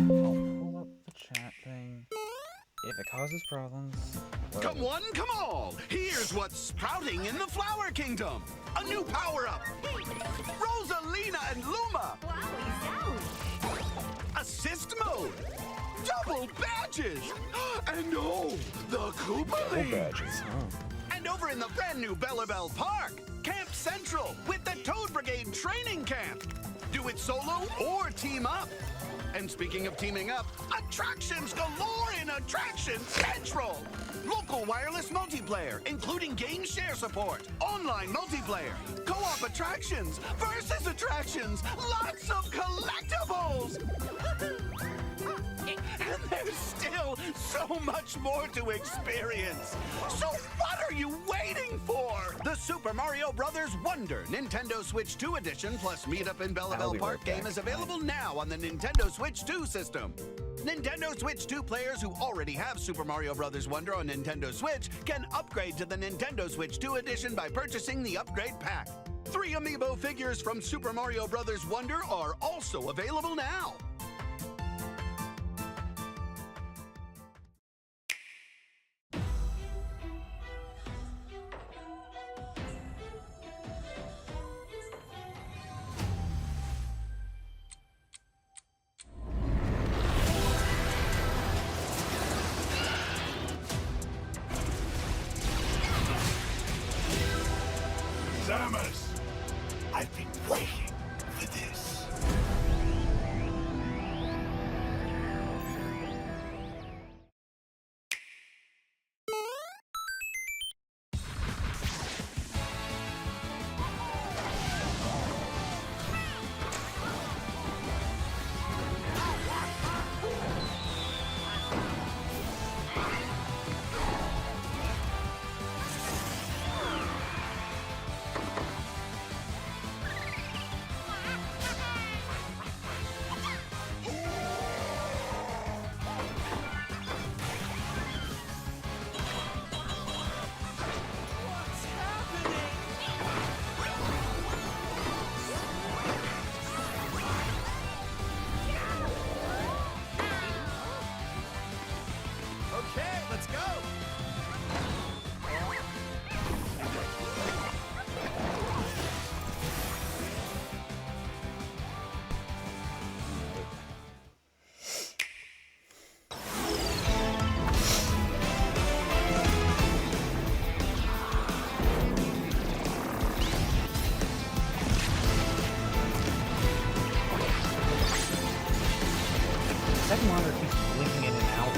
pull up the chat thing. If it causes problems... Come one, come all! Here's what's sprouting in the Flower Kingdom! A new power-up! Rosalina and Luma! Assist mode! Double badges! And oh, the Koopaling! badges, huh? And over in the brand new Bellabelle Park, Camp Central with the Toad Brigade Training Camp! Do it solo or team up! And speaking of teaming up, attractions galore in Attraction Central! Local wireless multiplayer, including game share support, online multiplayer, co-op attractions, versus attractions, lots of collectibles! And there's still so much more to experience. So what are you waiting for? The Super Mario Brothers Wonder Nintendo Switch 2 Edition plus Meet Up in Bellabelle Park game is available now on the Nintendo Switch 2 system. Nintendo Switch 2 players who already have Super Mario Bros. Wonder on Nintendo Switch can upgrade to the Nintendo Switch 2 Edition by purchasing the upgrade pack. 3 amiibo figures from Super Mario Bros. Wonder are also available now. Samus! I've been waiting for this. Okay, let's go! Second monitor keeps blinking in and out.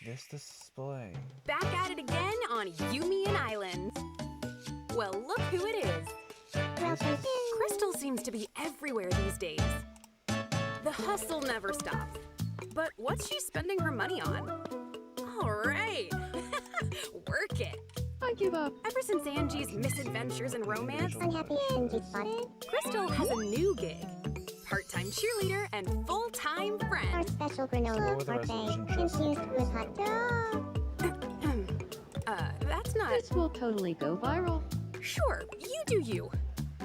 This display. Back at it again on Yumian Islands. Well, look who it is. Crystal seems to be everywhere these days. The hustle never stops. But what's she spending her money on? All right. Work it. I give up. Ever since Angie's misadventures and romance, Unhappy Angie spotted. Crystal has a new gig. Part-time cheerleader and full-time Our friend. special granola parfait infused with hot dog. That's not... This will totally go viral. Sure, you do you.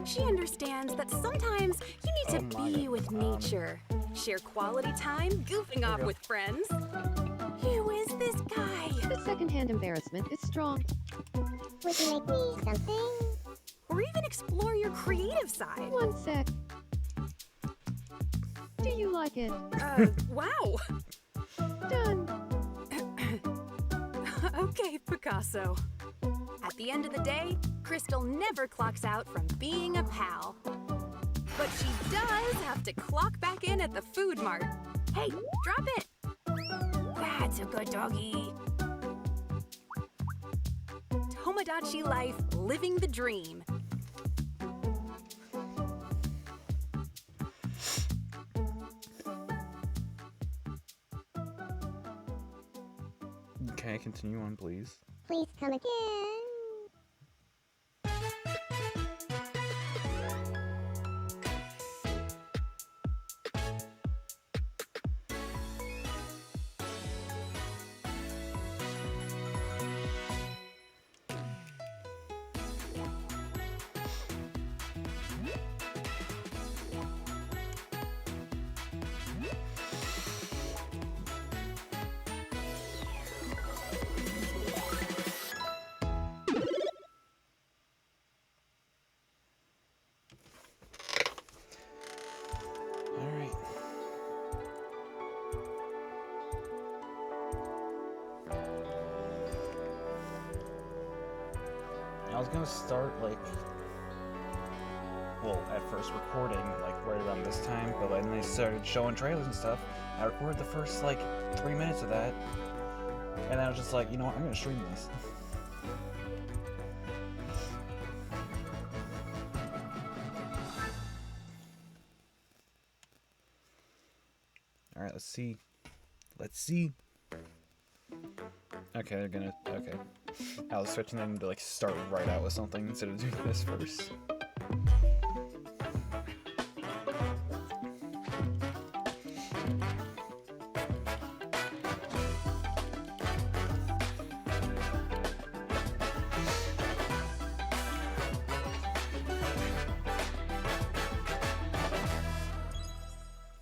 She understands that sometimes you need to be with nature. Share quality time, goofing off with friends. Who is this guy? The secondhand embarrassment is strong. Would you make me something? Or even explore your creative side. One sec. Do you like it? Wow. Done. Okay, Picasso. At the end of the day, Crystal never clocks out from being a pal. But she does have to clock back in at the food mart. Hey, drop it! That's a good doggy. Tomodachi Life, living the dream. Okay, continue on, please. Please come again. Alright. I was gonna start, like, well, at first recording, like, right around this time, but then they started showing trailers and stuff. I recorded the first, like, 3 minutes of that, and I was just like, you know what, I'm gonna stream this. Alright, let's see. Let's see. Okay, they're gonna. Okay. I was expecting them to, like, start right out with something instead of doing this first.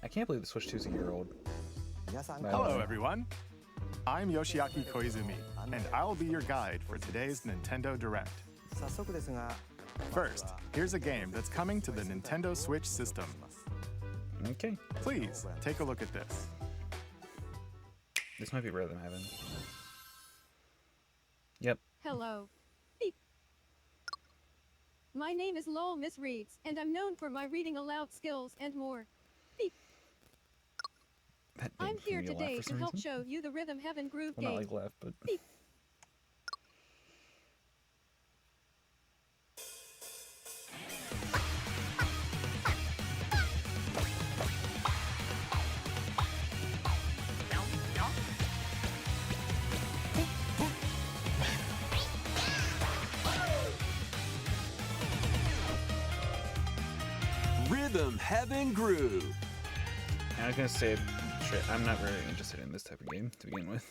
I can't believe the Switch 2 is a year old. Hello, everyone. I'm Yoshiaki Koizumi, and I'll be your guide for today's Nintendo Direct. First, here's a game that's coming to the Nintendo Switch system. Okay. Please, take a look at this. This might be Rhythm Heaven. Yep. Hello. Beep. My name is Lowell Miss Reeds, and I'm known for my reading aloud skills and more. Beep. That I'm made here me laugh today for to some help reason. show you the Rhythm Heaven Groove Well, not game. like laugh, but. Beep. Rhythm Heaven Groove. I was gonna say, I'm not really interested in this type of game to begin with.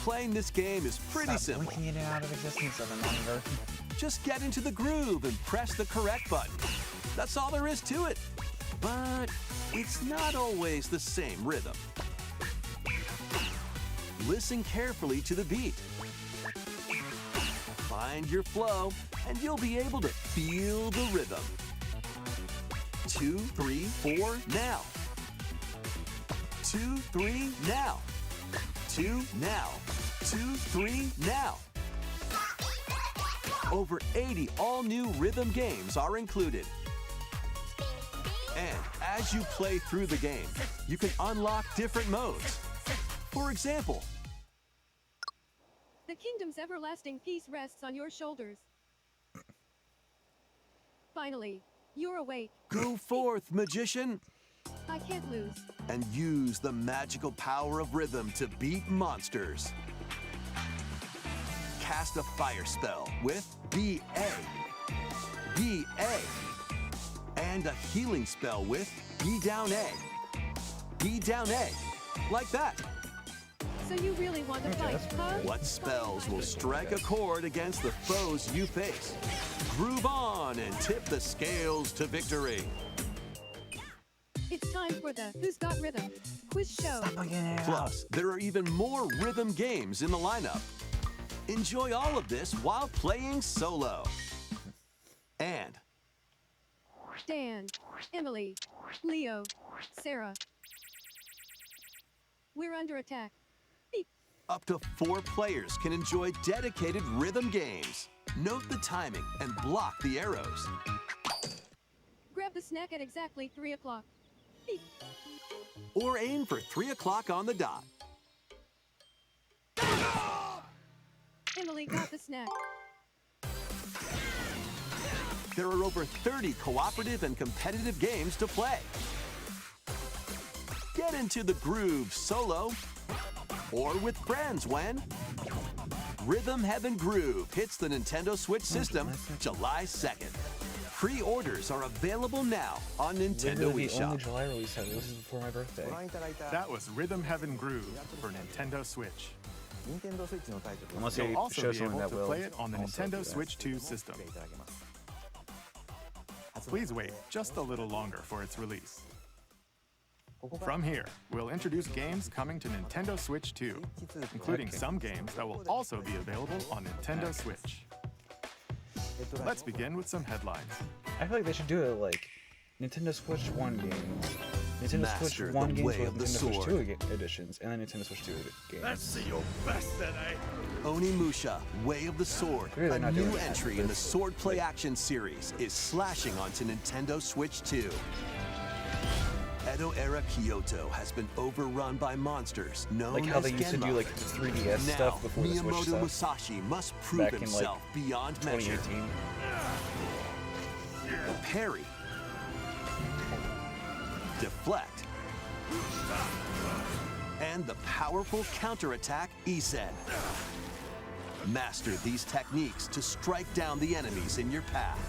Playing this game is pretty simple. Blinking it out of existence of a monitor. Just get into the groove and press the correct button. That's all there is to it. But it's not always the same rhythm. Listen carefully to the beat. Find your flow, and you'll be able to feel the rhythm. 2, 3, 4, now. 2, 3, now. 2, now. 2, 3, now. Over 80 all-new rhythm games are included. And as you play through the game, you can unlock different modes. For example, The kingdom's everlasting peace rests on your shoulders. Finally, you're awake. go forth, magician, I can't lose. and use the magical power of rhythm to beat monsters. Cast a fire spell with BA, BA, and a healing spell with B down A, B down A, like that. So you really want to fight, huh? What spells will strike a chord against the foes you face? Groove on and tip the scales to victory. It's time for the Who's Got Rhythm quiz show. Plus, there are even more rhythm games in the lineup. Enjoy all of this while playing solo. And Dan, Emily, Leo, Sarah. We're under attack. Beep. up to 4 players can enjoy dedicated rhythm games. Note the timing and block the arrows. Grab the snack at exactly 3 o'clock. Or aim for 3 o'clock on the dot. Emily got the snack. There are over 30 cooperative and competitive games to play. Get into the groove solo or with friends when Rhythm Heaven Groove hits the Nintendo Switch system July 2nd. Pre-orders are available now on Nintendo Literally the only eShop. July release that was before my birthday. That was Rhythm Heaven Groove for Nintendo Switch. Unless You'll you also show be someone able that to will play it on the also do Nintendo that. Switch 2 system. Please wait just a little longer for its release. From here, we'll introduce games coming to Nintendo Switch 2, including some games that will also be available on Nintendo Switch. Let's begin with some headlines. I feel like they should do it like Nintendo Switch 1 games, Nintendo Master Switch the 1 games way with of the Nintendo Switch sword. 2 editions, and then Nintendo Switch 2 games. Let's see your best today. Onimusha, Way of the Sword, Really, they're a not new doing that, entry but in the it's Sword Play Action series, is slashing onto Nintendo Switch 2. Edo-era Kyoto has been overrun by monsters known Like how as they used to do Genma. like the 3DS Now, stuff before the Switch Miyamoto stuff. Musashi must prove Back in, like, himself beyond measure. 2018. Parry. Deflect. And the powerful counterattack Isen. Master these techniques to strike down the enemies in your path.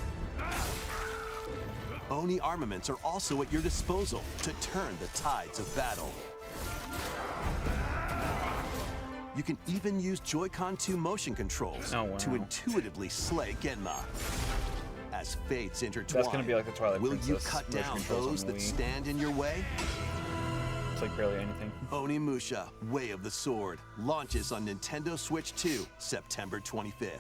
Oni armaments are also at your disposal to turn the tides of battle. You can even use Joy-Con 2 motion controls Oh, wow. to intuitively slay Genma. As fates intertwine, That's gonna be like the Twilight will you Princess cut motion down controls on those the that Wii. stand in your way? It's like barely anything. Onimusha, Way of the Sword, launches on Nintendo Switch 2, September 25th.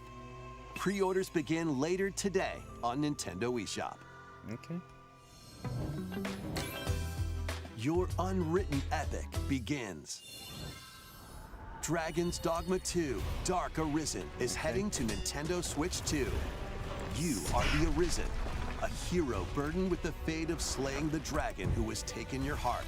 Pre-orders begin later today on Nintendo eShop. Okay. Your unwritten epic begins. Dragon's Dogma 2, Dark Arisen is heading to Nintendo Switch 2. You are the Arisen, a hero burdened with the fate of slaying the dragon who has taken your heart.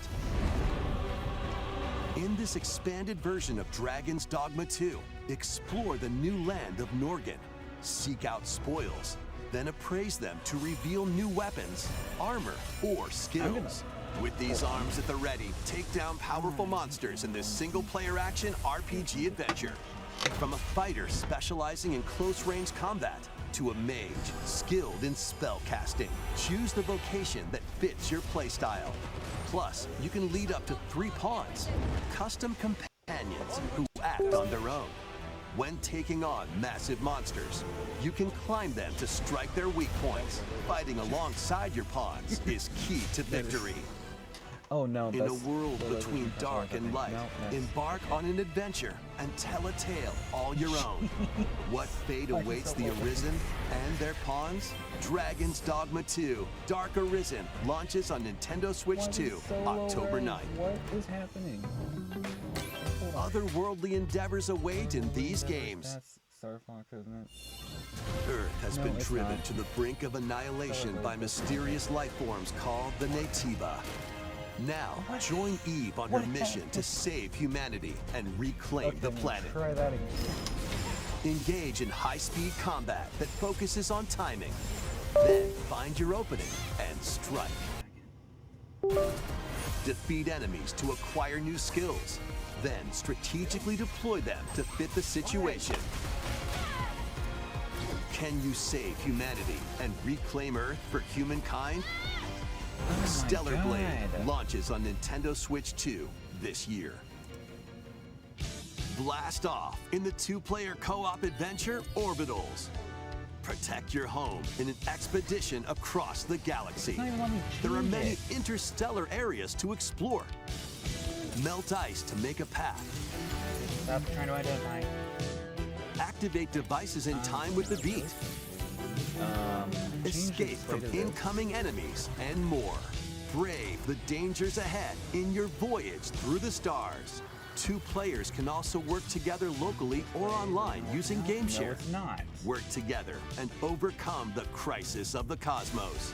In this expanded version of Dragon's Dogma 2, explore the new land of Norgan, seek out spoils, then appraise them to reveal new weapons, armor, or skills. With these arms at the ready, take down powerful monsters in this single-player action RPG adventure. From a fighter specializing in close-range combat to a mage skilled in spell casting, choose the vocation that fits your playstyle. Plus, you can lead up to 3 pawns, custom companions who act on their own. When taking on massive monsters, you can climb them to strike their weak points. Fighting alongside your pawns is key to victory. Oh no, In a world between dark and light, No. embark on an adventure and tell a tale all your own. What fate awaits the Arisen and their pawns? Dragon's Dogma 2, Dark Arisen, launches on Nintendo Switch 2, October 9th. What is happening? Otherworldly endeavors await in these games. That's Star Fox, isn't it? Earth has No, been it's driven not. to the brink of annihilation by mysterious life forms called the Naytiba. Now, join Eve on her mission to save humanity and reclaim the planet. Try that again. Engage in high-speed combat that focuses on timing. Then find your opening and strike. Defeat enemies to acquire new skills. Then strategically deploy them to fit the situation. Can you save humanity and reclaim Earth for humankind? Stellar Blade God. launches on Nintendo Switch 2 this year. Blast off in the 2-player co-op adventure Orbitals. Protect your home in an expedition across the galaxy. not even letting me There are change many it. interstellar areas to explore. Melt ice to make a path. Stop trying to identify. Activate devices in time with the beat. Escape from incoming enemies and more. Brave the dangers ahead in your voyage through the stars. 2 players can also work together locally or online using No, GameShare. it's not. Work together and overcome the crisis of the cosmos.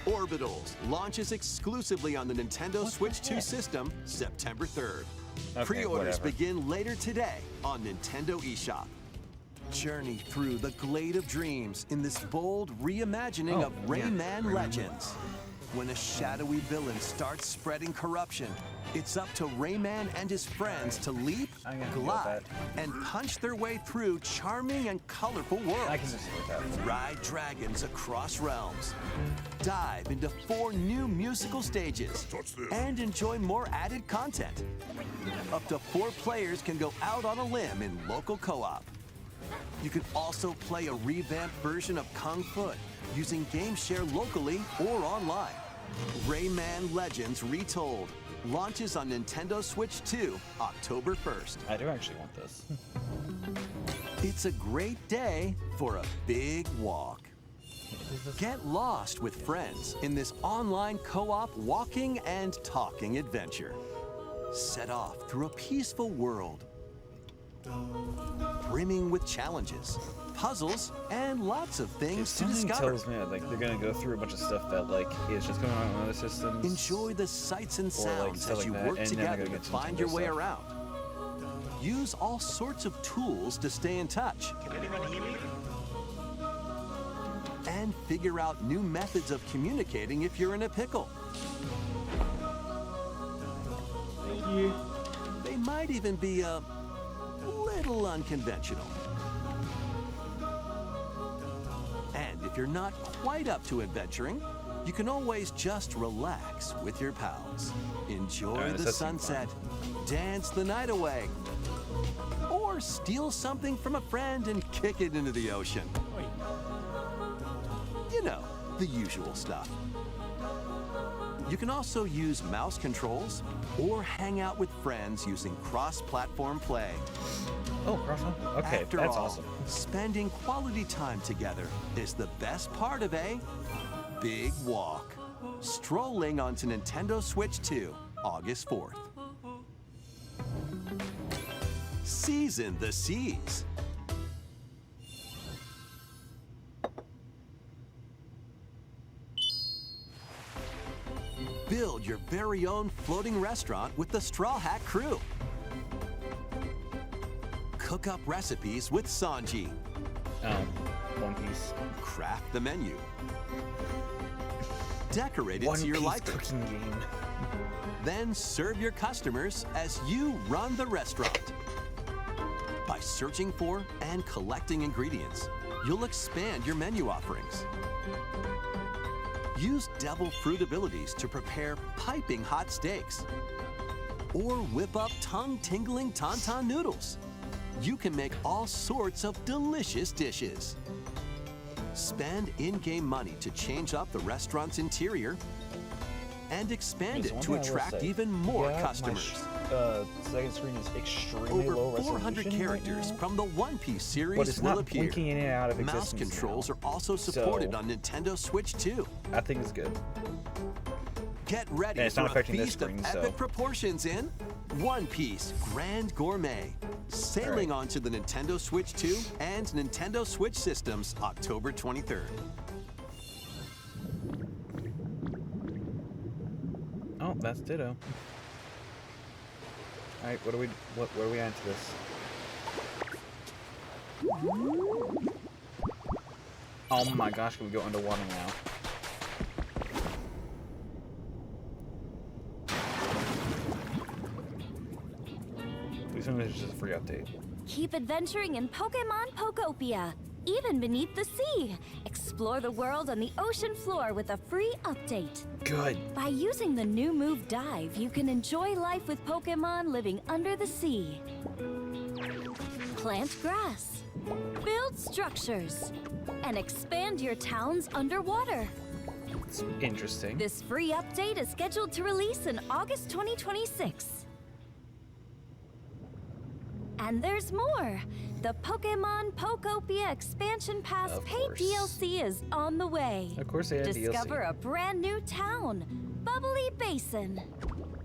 Orbitals launches exclusively on the Nintendo Switch 2 system September 3rd. Okay, Pre-orders whatever. begin later today on Nintendo eShop. Journey through the Glade of Dreams in this bold reimagining Oh, of yeah. Rayman Legends. When a shadowy villain starts spreading corruption, it's up to Rayman and his friends to leap, I'm gonna deal with glide, and punch their way through charming and colorful worlds. I can just do that. Ride dragons across realms. Dive into 4 new musical stages. And enjoy more added content. Up to 4 players can go out on a limb in local co-op. You can also play a revamped version of Kung Foot using GameShare locally or online. Rayman Legends Retold launches on Nintendo Switch 2 October 1st. I do actually want this. It's a great day for a big walk. Get lost with friends in this online co-op walking and talking adventure. Set off through a peaceful world, brimming with challenges, puzzles, and lots of If things to something discover. tells me like they're gonna go through a bunch of stuff that like is just going on in other systems. Enjoy the sights and Or, like, sounds stuff as like you that, work and then together they're to gonna get find Nintendo your way stuff. around. Use all sorts of tools to stay in touch. And figure out new methods of communicating if you're in a pickle. They might even be a little unconventional. And if you're not quite up to adventuring, you can always just relax with your pals. Enjoy Alright, the this does seem sunset, dance the night away, or steal something from a friend and kick it into the ocean. You know, the usual stuff. You can also use mouse controls or hang out with friends using cross-platform play. Oh, crossbow. Okay, After that's all, awesome. spending quality time together is the best part of a big walk. Strolling onto Nintendo Switch 2, August 4th. Season the seas. Build your very own floating restaurant with the Straw Hat Crew. Cook up recipes with Sanji. One Piece. Craft the menu. Decorate it One to your Piece liking. cooking game. Then serve your customers as you run the restaurant. By searching for and collecting ingredients, you'll expand your menu offerings. Use Devil Fruit abilities to prepare piping hot steaks. Or whip up tongue-tingling tauntaun noodles. You can make all sorts of delicious dishes. Spend in-game money to change up the restaurant's interior and expand There's it one to thing I will attract say. even more Yeah, customers. My second screen is extremely low Over 400 resolution characters right now, from the One Piece but series it's will not appear. blinking in and out of Mouse existence controls now. are also supported So- on Nintendo Switch 2. I think it's good. Get ready And it's for not a affecting this feast of screen, epic so- proportions in One Piece Grand Gourmet. Sailing onto the Nintendo Switch 2 and Nintendo Switch systems October 23rd. Oh, that's Ditto. All right, where are we at into this? Oh my gosh, can we go underwater now? Please tell me this is just a free update. Keep adventuring in Pokemon Pokopia, even beneath the sea. Explore the world on the ocean floor with a free update. Good. By using the new move Dive, you can enjoy life with Pokemon living under the sea. Plant grass, build structures, and expand your towns underwater. It's interesting. This free update is scheduled to release in August 2026. And there's more. The Pokemon Pokopia Expansion Pass Of paid course. DLC is on the way. Of course they had Discover DLC. a brand new town, Bubbly Basin.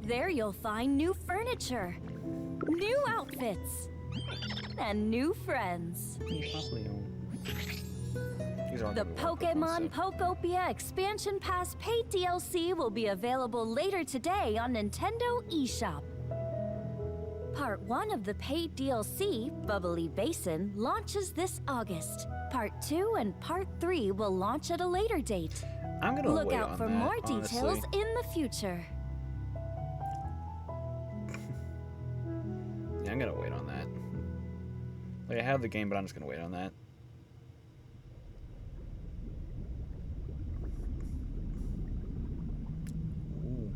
There you'll find new furniture, new outfits, and new friends. You These aren't The gonna be worth it, Pokemon honestly. Pokopia Expansion Pass paid DLC will be available later today on Nintendo eShop. Part 1 of the paid DLC, Bubbly Basin, launches this August. Part 2 and Part 3 will launch at a later date. I'm gonna Look wait out on for that, more honestly. details in the future. Yeah, I'm gonna wait on that. Like, I have the game, but I'm just gonna wait on that. Ooh.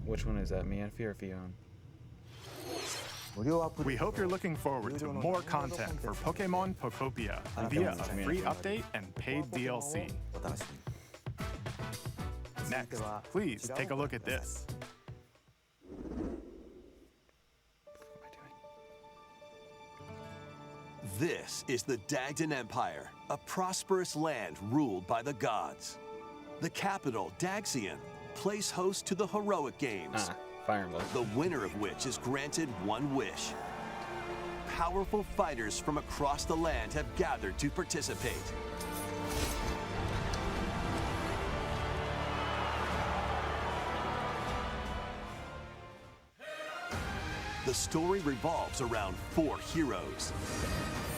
Which one is that, Mianfi or Fion? We hope you're looking forward to more content for Pokemon Pokopia via a free update and paid DLC. Next, please take a look at this. This is the Dagdan Empire, a prosperous land ruled by the gods. The capital, Daxian, plays host to the Heroic Games, Fire Emblem. the winner of which is granted one wish. Powerful fighters from across the land have gathered to participate. The story revolves around 4 heroes.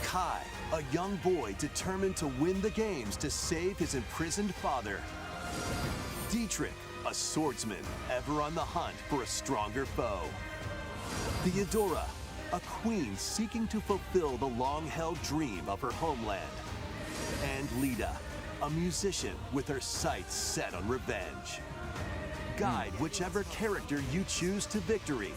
Kai, a young boy determined to win the games to save his imprisoned father. Dietrich, a swordsman ever on the hunt for a stronger foe. Theodora, a queen seeking to fulfill the long-held dream of her homeland. And Lida, a musician with her sights set on revenge. Guide whichever character you choose to victory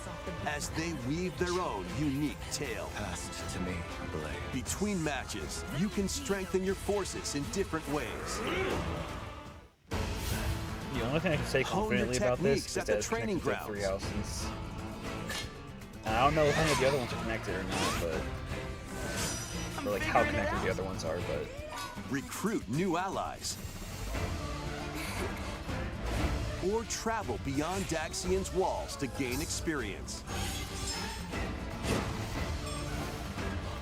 as they weave their own unique tale. Passed to me, Blade. Between matches, you can strengthen your forces in different ways. The only thing I can say Hone your confidently about this techniques is at that the it's training connected to 3 grounds. houses. I don't know if any of the other ones are connected or not, but... Or like how connected the other ones are, but... Recruit new allies. Or travel beyond Daxian's walls to gain experience.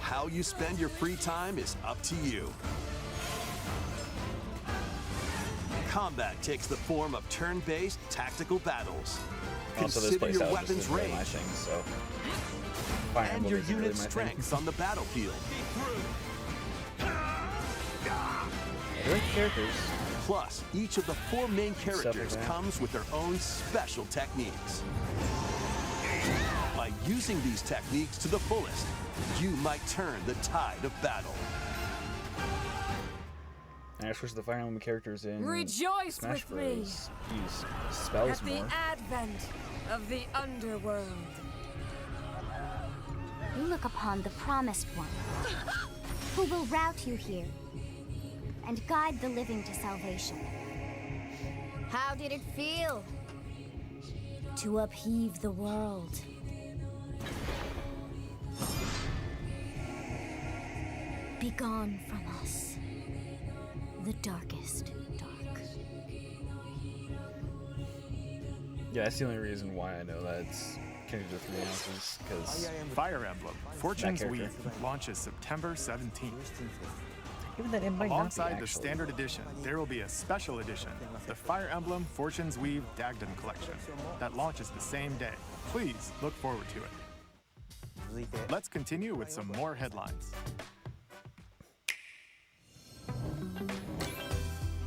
How you spend your free time is up to you. Combat takes the form of turn-based tactical battles. Also, this Consider playstyle your just weapons isn't really my range thing, so... Fire and Emblem your isn't really unit's my thing. strengths on the battlefield. I do like the characters. Plus, each of the 4 main characters that. comes with their own special techniques. By using these techniques to the fullest, you might turn the tide of battle. And I switched the Fire Emblem characters in Rejoice Smash with me Bros. Use spells at the more. advent of the underworld. You look upon the Promised One, who will route you here and guide the living to salvation. How did it feel? To upheave the world. Begone from us, the darkest dark. Yeah, that's the only reason why I know that it's connected to 3 houses, because... Fire Emblem Fortune's That Weave character. launches September 17th. Even that it might not be, Alongside the actually. standard edition, there will be a special edition, the Fire Emblem Fortune's Weave Dagdan Collection, that launches the same day. Please look forward to it. Let's continue with some more headlines.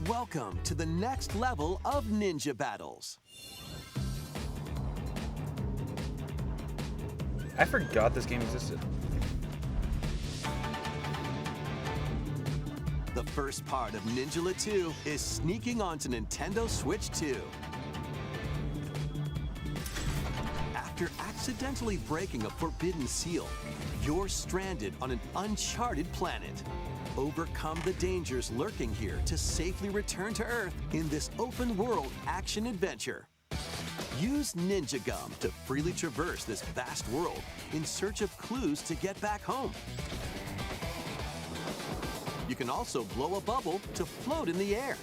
Welcome to the next level of ninja battles. I forgot this game existed. The first part of Ninjala 2 is sneaking onto Nintendo Switch 2. After accidentally breaking a forbidden seal, you're stranded on an uncharted planet. Overcome the dangers lurking here to safely return to Earth in this open-world action-adventure. Use Ninja Gum to freely traverse this vast world in search of clues to get back home. You can also blow a bubble to float in the air.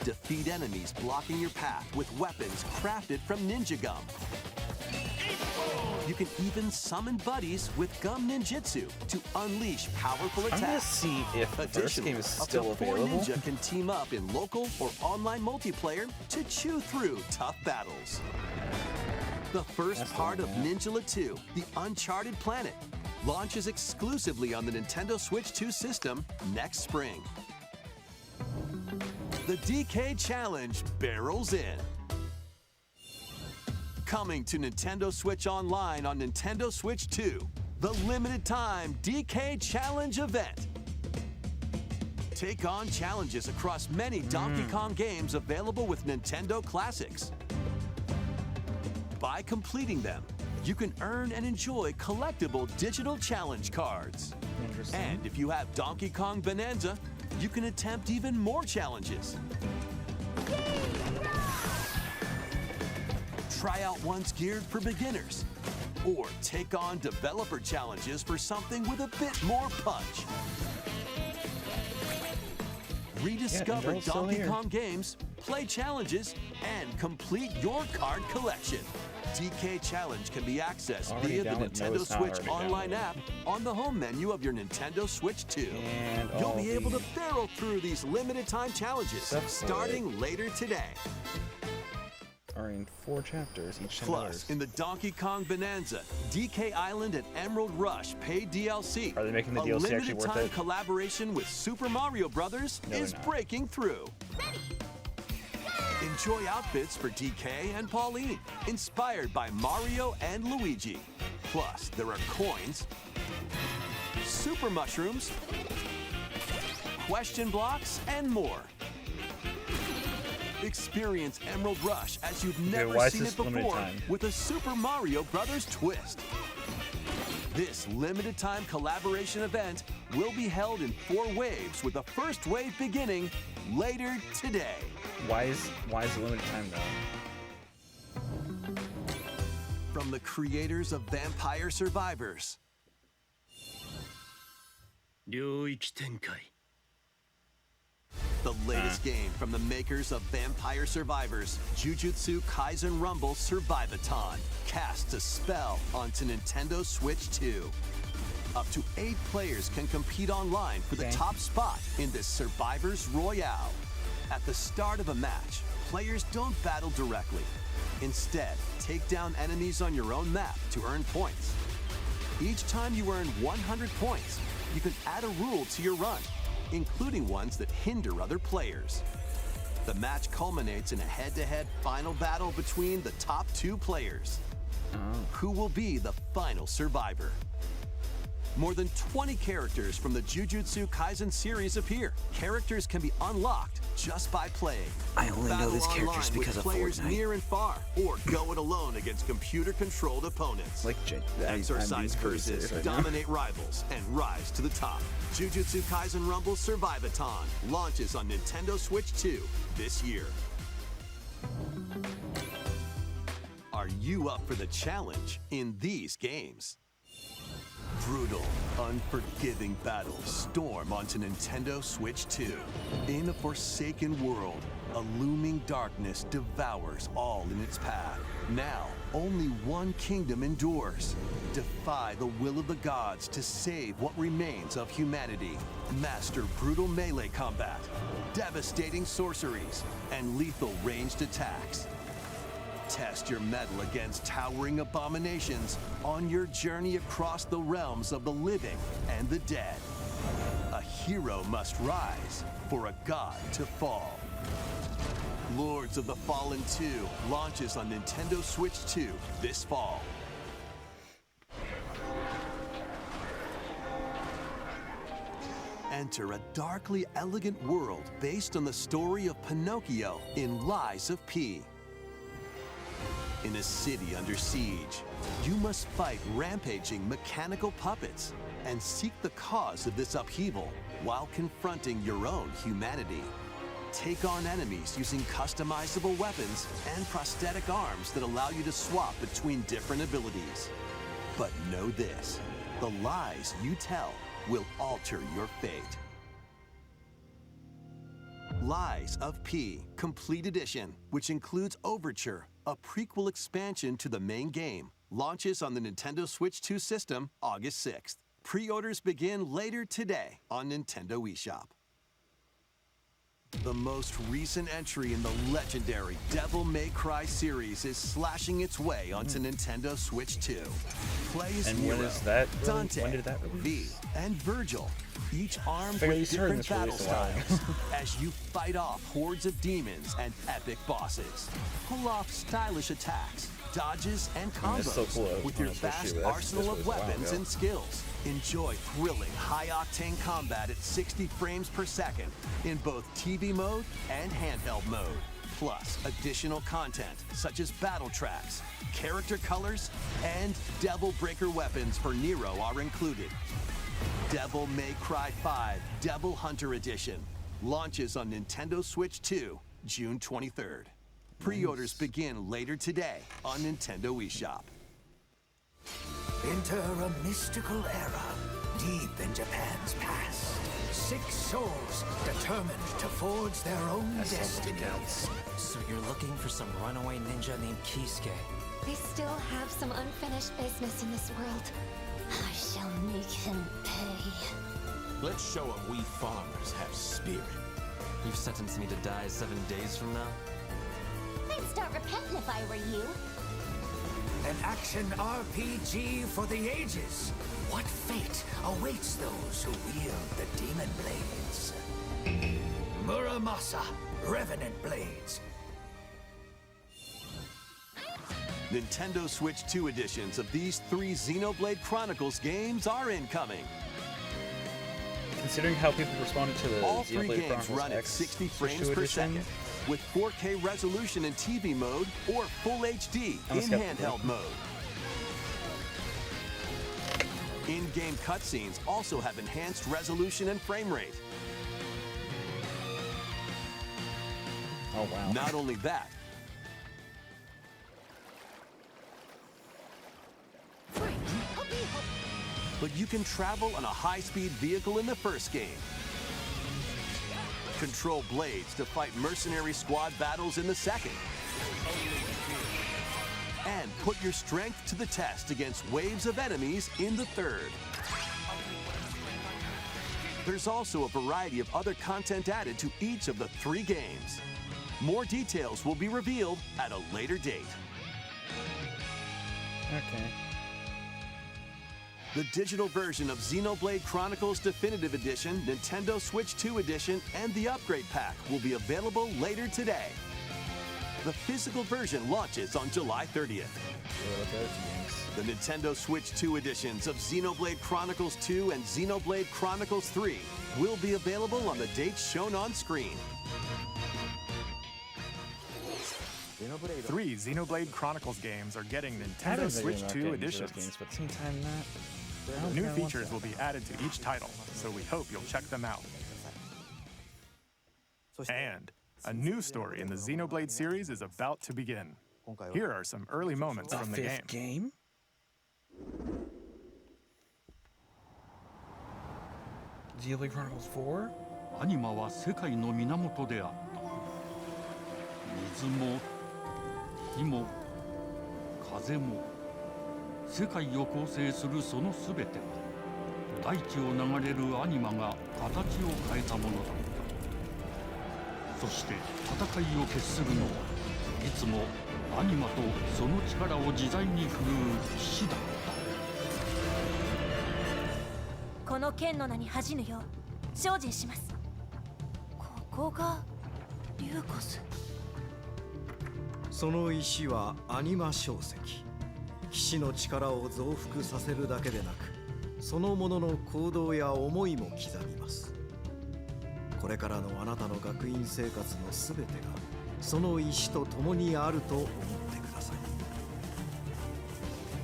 Defeat enemies blocking your path with weapons crafted from Ninja Gum. You can even summon buddies with Gum Ninjutsu to unleash powerful attacks. I'm gonna see if the first Additionally, game is up still to 4 available. ninja can team up in local or online multiplayer to chew through tough battles. The first That's part the of one, yeah. Ninjala 2, The Uncharted Planet, launches exclusively on the Nintendo Switch 2 system next spring. The DK Challenge barrels in. Coming to Nintendo Switch Online on Nintendo Switch 2, the limited time DK Challenge event. Take on challenges across many Donkey Kong games available with Nintendo Classics. By completing them, you can earn and enjoy collectible digital challenge cards. Interesting. And if you have Donkey Kong Bonanza, you can attempt even more challenges. Try out ones geared for beginners, or take on developer challenges for something with a bit more punch. Rediscover Nintendo's still Donkey here. Kong games, play challenges, and complete your card collection. DK Challenge can be accessed Already via the downloaded. No, Nintendo it's not Switch already online downloaded. app on the home menu of your Nintendo Switch 2. And You'll all be able to the barrel through these limited time challenges stuff for starting later today. are in 4 chapters, each 10 Plus, in the Donkey Kong Bonanza, DK Island and Emerald Rush paid DLC. Are they making the a DLC actually limited worth time it? collaboration with Super Mario Brothers No, is they're not. breaking through. Enjoy outfits for DK and Pauline, inspired by Mario and Luigi. Plus, there are coins, super mushrooms, question blocks, and more. Experience Emerald Rush as you've never why is seen this it limited before time? with a Super Mario Brothers twist. This limited time collaboration event will be held in 4 waves with the first wave beginning later today. Why is it limited time though? From the creators of Vampire Survivors, 領域展開 the latest game from the makers of Vampire Survivors, Jujutsu Kaisen Rumble Survivathon, casts a spell onto Nintendo Switch 2. Up to 8 players can compete online for the Okay. top spot in this Survivors Royale. At the start of a match, players don't battle directly. Instead, take down enemies on your own map to earn points. Each time you earn 100 points, you can add a rule to your run, including ones that hinder other players. The match culminates in a head-to-head final battle between the top 2 players. Who will be the final survivor? More than 20 characters from the Jujutsu Kaisen series appear. Characters can be unlocked just by playing. I only know Battle these characters online with because of players Fortnite. near and far, or go it alone against computer-controlled opponents. Like, Exorcise curses, dominate rivals, and rise to the top. Jujutsu Kaisen Rumble Survivathon launches on Nintendo Switch 2 this year. Are you up for the challenge in these games? Brutal, unforgiving battles storm onto Nintendo Switch 2. In a forsaken world, a looming darkness devours all in its path. Now, only one kingdom endures. Defy the will of the gods to save what remains of humanity. Master brutal melee combat, devastating sorceries, and lethal ranged attacks. Test your mettle against towering abominations on your journey across the realms of the living and the dead. A hero must rise for a god to fall. Lords of the Fallen 2 launches on Nintendo Switch 2 this fall. Enter a darkly elegant world based on the story of Pinocchio in Lies of P. In a city under siege, you must fight rampaging mechanical puppets and seek the cause of this upheaval while confronting your own humanity. Take on enemies using customizable weapons and prosthetic arms that allow you to swap between different abilities. But know this, the lies you tell will alter your fate. Lies of P Complete Edition, which includes Overture, a prequel expansion to the main game, launches on the Nintendo Switch 2 system August 6th. Pre-orders begin later today on Nintendo eShop. The most recent entry in the legendary Devil May Cry series is slashing its way onto Nintendo Switch 2. Play as And Nero, when is that? Dante, When did that V, release? and Virgil, each armed Fairly with certain different this battle released a while styles as you fight off hordes of demons and epic bosses. Pull off stylish attacks, dodges, and I mean, it's combos so cool with your on Switch vast too. That's- arsenal this of was a while weapons ago. and skills. Enjoy thrilling, high-octane combat at 60 frames per second in both TV mode and handheld mode. Plus, additional content such as battle tracks, character colors, and Devil Breaker weapons for Nero are included. Devil May Cry 5 Devil Hunter Edition launches on Nintendo Switch 2, June 23rd. Pre-orders begin later today on Nintendo eShop. Enter a mystical era deep in Japan's past. 6 souls determined to forge their own destinies. So you're looking for some runaway ninja named Kisuke? They still have some unfinished business in this world. I shall make him pay. Let's show them we farmers have spirit. You've sentenced me to die 7 days from now? I'd start repenting if I were you. An action RPG for the ages. What fate awaits those who wield the demon blades? Muramasa, Revenant Blades. Nintendo Switch 2 editions of these 3 Xenoblade Chronicles games are incoming. Considering how people responded to the All 3 Xenoblade games Chronicles run at X 60 Switch frames 2 per edition, second, with 4K resolution in TV mode or Full HD I'm in skeptical. handheld mode. In-game cutscenes also have enhanced resolution and frame rate. Oh wow. Not only that, but you can travel on a high-speed vehicle in the first game. Control blades to fight mercenary squad battles in the second. And put your strength to the test against waves of enemies in the third. There's also a variety of other content added to each of the 3 games. More details will be revealed at a later date. Okay. The digital version of Xenoblade Chronicles Definitive Edition, Nintendo Switch 2 Edition, and the Upgrade Pack will be available later today. The physical version launches on July 30th. The Nintendo Switch 2 editions of Xenoblade Chronicles 2 and Xenoblade Chronicles 3 will be available on the dates shown on screen. 3 Xenoblade Chronicles games are getting I haven't Nintendo Switch 2 really getting into those editions. games, but at the same time, that I don't New really want features that. will be added to each title, so we hope you'll check them out. And a new story in the Xenoblade series is about to begin. Here are some early moments from the game. game? Xenoblade Chronicles 4? アニマは世界の源であった。水も火も風も世界を構成するそのすべては大地を流れるアニマが形を変えたものだった。そして戦いを決するのはいつもアニマとその力を自在に振るう騎士だった。この剣の名に恥じぬよう精進します。ここがリューコス。その石はアニマ晶石。騎士の力を増幅させるだけでなく、そのものの行動や思いも刻みます。これからのあなたの学院生活のすべてがその石と共にあると思ってください。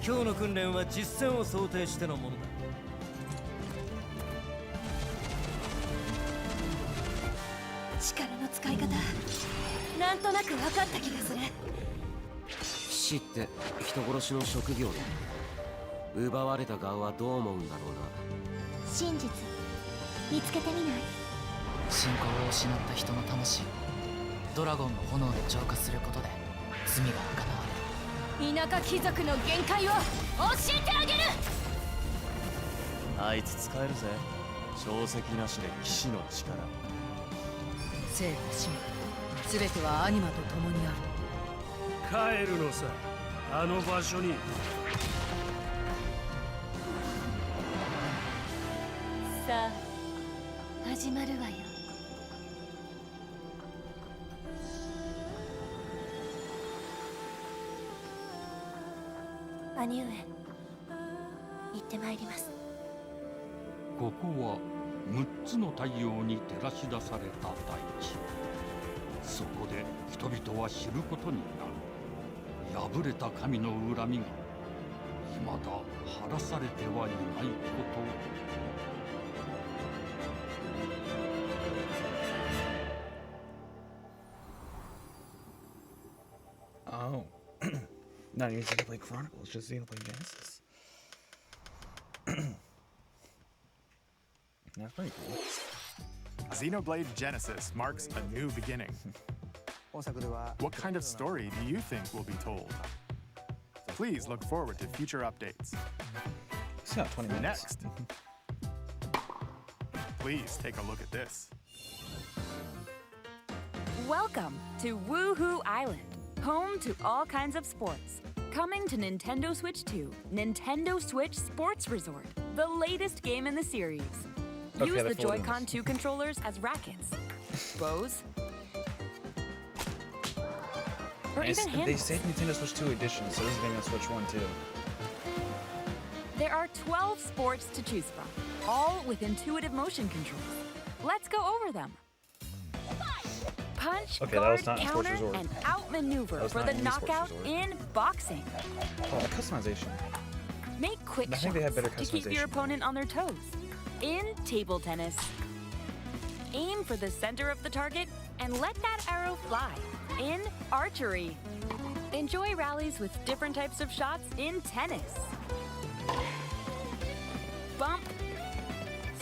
今日の訓練は実戦を想定してのものだ。力の使い方なんとなく分かった気がする。騎士って人殺しの職業だ。奪われた側はどう思うんだろうな。真実見つけてみない？信仰を失った人の魂をドラゴンの炎で浄化することで罪が贖われる。田舎貴族の限界を教えてあげる。あいつ使えるぜ。小石なしで騎士の力。生と死すべてはアニマと共にある。帰るのさ、あの場所に。さあ始まるわよ。兄上、行ってまいります。ここは6つの太陽に照らし出された大地。そこで人々は知ることになる。破れた神の恨みが未だ晴らされてはいないこと。Oh. Not even Xenoblade Chronicles, just Xenoblade Genesis. That's pretty cool. Xenoblade Genesis marks a new beginning. What kind of story do you think will be told? Please look forward to future updates. It's got 20 minutes. Next, please take a look at this. Welcome to Woohoo Island, home to all kinds of sports. Coming to Nintendo Switch 2, Nintendo Switch Sports Resort, the latest game in the series. Okay, Use the Joy-Con 2 controllers as rackets, bows, or And even they handles. said Nintendo Switch 2 edition, so this is going to Switch 1 too. There are 12 sports to choose from, all with intuitive motion controls. Let's go over them. Punch, Okay, that guard, was not in Sports counter, Resort. and outmaneuver That was for not the in Sports knockout Resort. in boxing. Oh, the customization. Make quick I shots think they had better to keep your customization. opponent on their toes. In table tennis, aim for the center of the target and let that arrow fly. In archery, enjoy rallies with different types of shots in tennis. Bump,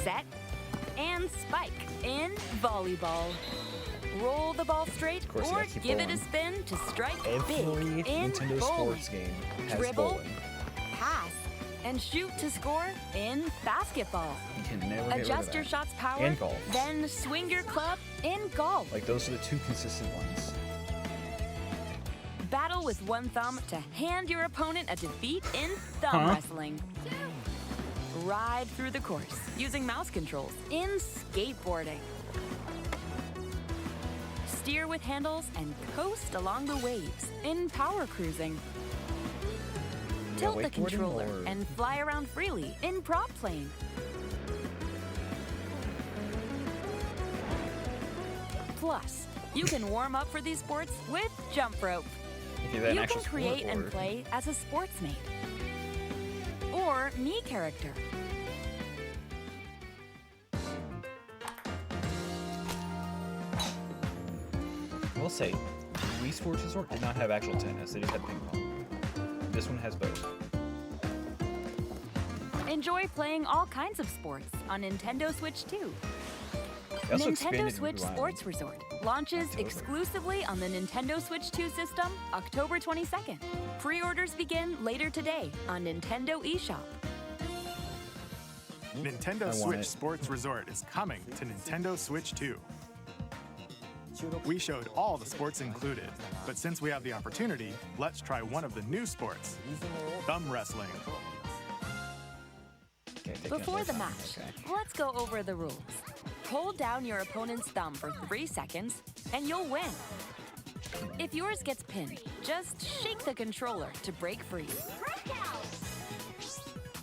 set, and spike in volleyball. Roll the ball straight course, you or gotta keep give it a bowling. spin to strike Every big in Nintendo bowling. sports game has Dribble, bowling. pass, and shoot to score in basketball. You can never get rid of Adjust that. your shot's power, And golf. then swing your club in golf. Like, those are the two consistent ones. Battle with one thumb to hand your opponent a defeat in thumb Huh? wrestling. Ride through the course using mouse controls in skateboarding. Steer with handles and coast along the waves in power cruising. Tilt the wakeboarding controller or- and fly around freely in prop plane. Plus, you can warm up for these sports with jump rope. Okay, that You actual can create sport and or- play as a sportsmate or me character. I will say, Wii Sports Resort did not have actual tennis, they just had ping pong. This one has both. Enjoy playing all kinds of sports on Nintendo Switch 2. They also Nintendo expanded Switch Wii Island. Sports Resort launches October. exclusively on the Nintendo Switch 2 system October 22nd. Pre-orders begin later today on Nintendo eShop. Nintendo I want Switch it. Sports Resort is coming to Nintendo Switch 2. We showed all the sports included, but since we have the opportunity, let's try one of the new sports, thumb wrestling. Okay, they can't Before both the have match, it, okay. let's go over the rules. Hold down your opponent's thumb for 3 seconds, and you'll win. If yours gets pinned, just shake the controller to break free.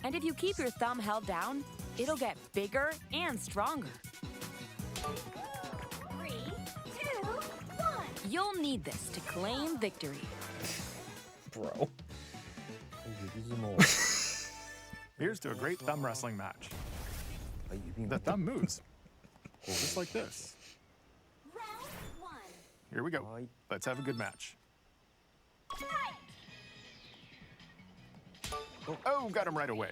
And if you keep your thumb held down, it'll get bigger and stronger. 3, 2, 1. You'll need this to claim victory. Bro. Here's to a great thumb wrestling match. The thumb moves, just like this. Here we go. Let's have a good match. Oh, got him right away.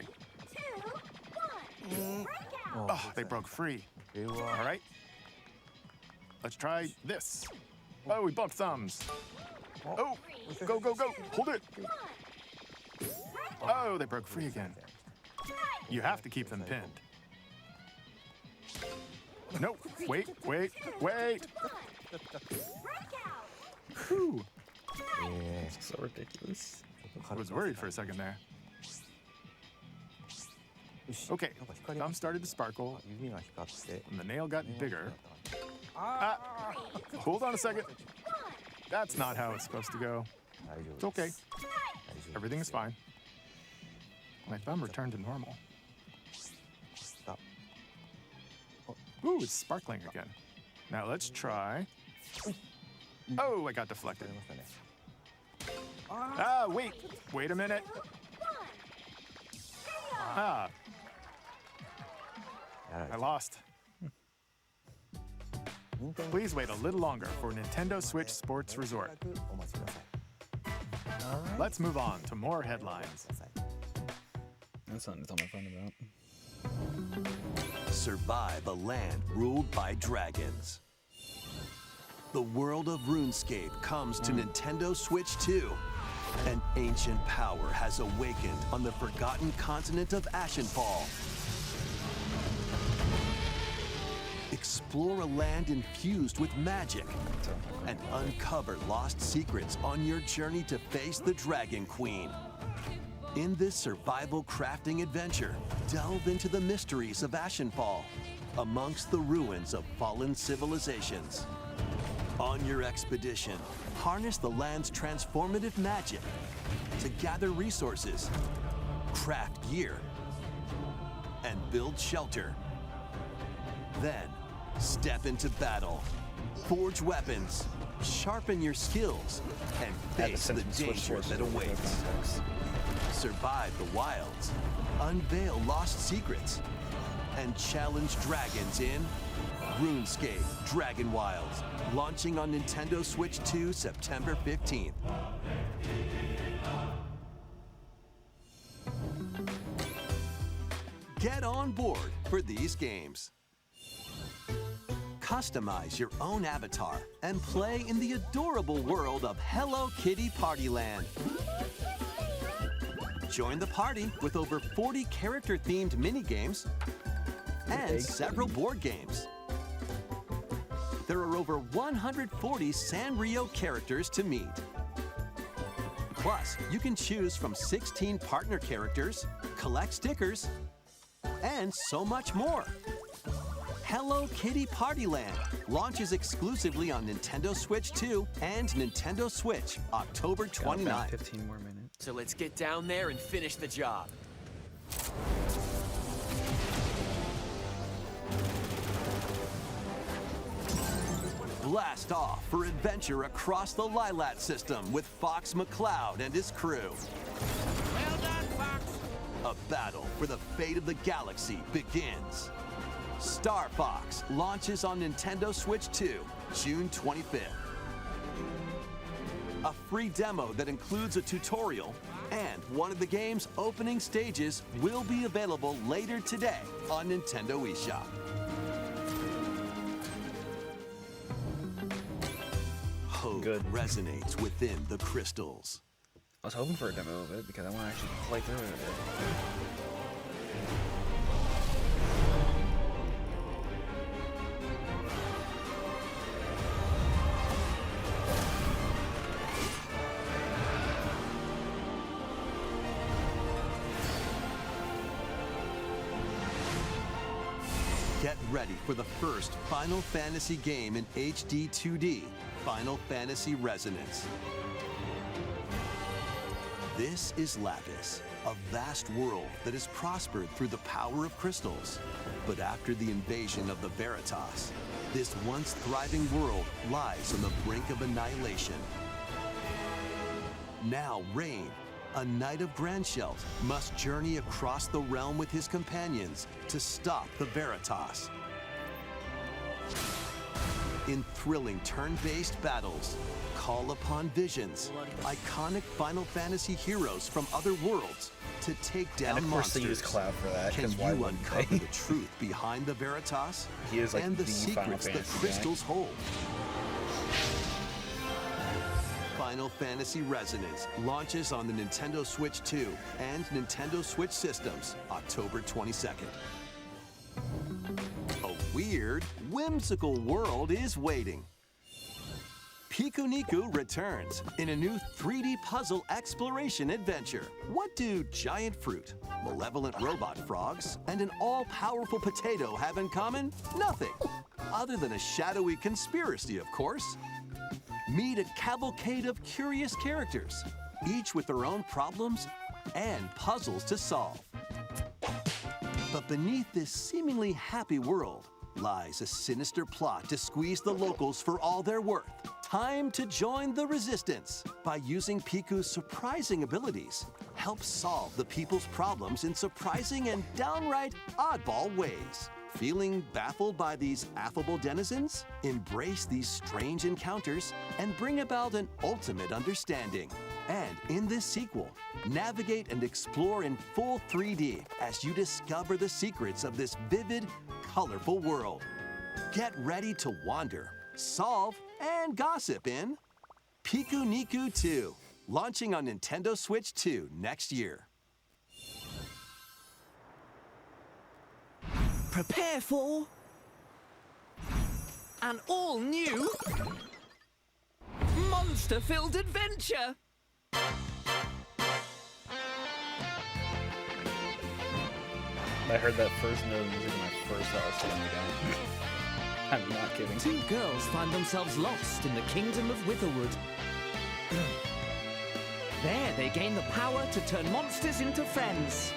2, 1. Oh, they broke free. All right. Let's try this. Oh, we bumped thumbs. Oh, go, go, go. Hold it. Oh, they broke free again. You have to keep them pinned. No, wait, wait, wait. Whew. So ridiculous. I was worried for a second there. Okay, thumb started to sparkle, and the nail got bigger. Ah, hold on a second. That's not how it's supposed to go. It's okay. Everything is fine. My thumb returned to normal. Ooh, it's sparkling again. Now let's try. Oh, I got deflected. Ah, wait. Wait a minute. Ah. I lost. Please wait a little longer for Nintendo Switch Sports Resort. Let's move on to more headlines. That's something to tell my friend about. Survive a land ruled by dragons. The world of RuneScape comes to Nintendo Switch 2. An ancient power has awakened on the forgotten continent of Ashenfall. Explore a land infused with magic and uncover lost secrets on your journey to face the Dragon Queen. In this survival crafting adventure, delve into the mysteries of Ashenfall amongst the ruins of fallen civilizations. On your expedition, harness the land's transformative magic to gather resources, craft gear, and build shelter. Then, step into battle, forge weapons, sharpen your skills, and face the danger that awaits. Survive the wilds, unveil lost secrets, and challenge dragons in RuneScape Dragon Wilds, launching on Nintendo Switch 2 September 15th. Get on board for these games. Customize your own avatar and play in the adorable world of Hello Kitty Partyland. Join the party with over 40 character-themed minigames and several board games. There are over 140 Sanrio characters to meet. Plus, you can choose from 16 partner characters, collect stickers, and so much more. Hello Kitty Partyland launches exclusively on Nintendo Switch 2 and Nintendo Switch October 29th. 15 more minutes. So let's get down there and finish the job. Blast off for adventure across the Lilat system with Fox McCloud and his crew. Well done, Fox. A battle for the fate of the galaxy begins. Star Fox launches on Nintendo Switch 2, June 25th. A free demo that includes a tutorial and one of the game's opening stages will be available later today on Nintendo eShop. Hope resonates within the crystals. I was hoping for a demo of it because I want to actually play through it. Get ready for the first Final Fantasy game in HD 2D, Final Fantasy Resonance. This is Lapis, a vast world that has prospered through the power of crystals. But after the invasion of the Veritas, this once thriving world lies on the brink of annihilation. Now Rain, a knight of Grandshelt, must journey across the realm with his companions to stop the Veritas. In thrilling turn-based battles, call upon visions, iconic Final Fantasy heroes from other worlds to take down and of course monsters. they use Cloud for that. Can why you wouldn't uncover they? the truth behind the Veritas He is like and the the Final secrets that Fantasy guy. crystals hold? Final Fantasy Resonance launches on the Nintendo Switch 2 and Nintendo Switch systems October 22nd. A weird, whimsical world is waiting. Pikuniku returns in a new 3D puzzle exploration adventure. What do giant fruit, malevolent robot frogs, and an all-powerful potato have in common? Nothing. Other than a shadowy conspiracy, of course. Meet a cavalcade of curious characters, each with their own problems and puzzles to solve. But beneath this seemingly happy world lies a sinister plot to squeeze the locals for all they're worth. Time to join the resistance by using Piku's surprising abilities. Help solve the people's problems in surprising and downright oddball ways. Feeling baffled by these affable denizens? Embrace these strange encounters and bring about an ultimate understanding. And in this sequel, navigate and explore in full 3D as you discover the secrets of this vivid, colorful world. Get ready to wander, solve, and gossip in Pikuniku 2, launching on Nintendo Switch 2 next year. Prepare for an all-new monster-filled adventure. I heard that first note of music when I first saw it again. I'm not kidding. Two girls find themselves lost in the kingdom of Witherwood. There, they gain the power to turn monsters into friends.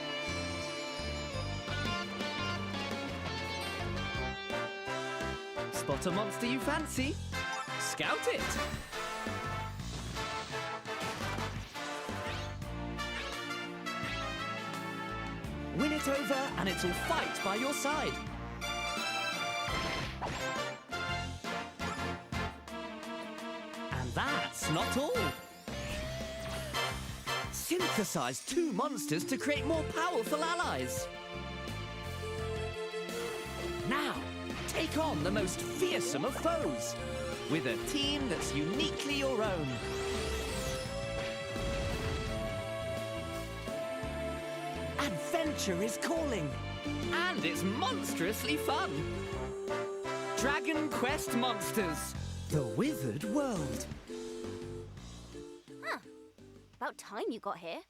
Spot a monster you fancy? Scout it! Win it over and it'll fight by your side. And that's not all. Synthesize two monsters to create more powerful allies. Now, take on the most fearsome of foes with a team that's uniquely your own. Adventure is calling, and it's monstrously fun. Dragon Quest Monsters, the Withered World. Huh. About time you got here.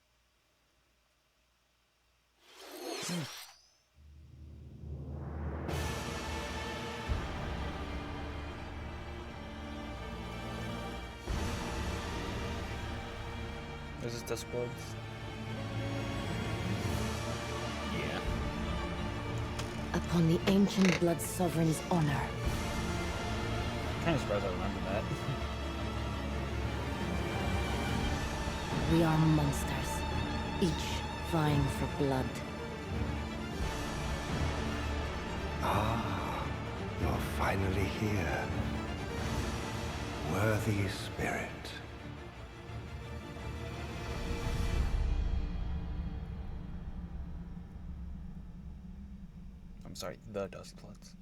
This is Discord. Yeah. Upon the ancient blood sovereign's honor. Kind of surprised I remember that. We are monsters, each vying for blood. Ah, you're finally here. Worthy spirit. I'm sorry, the Dustbloods.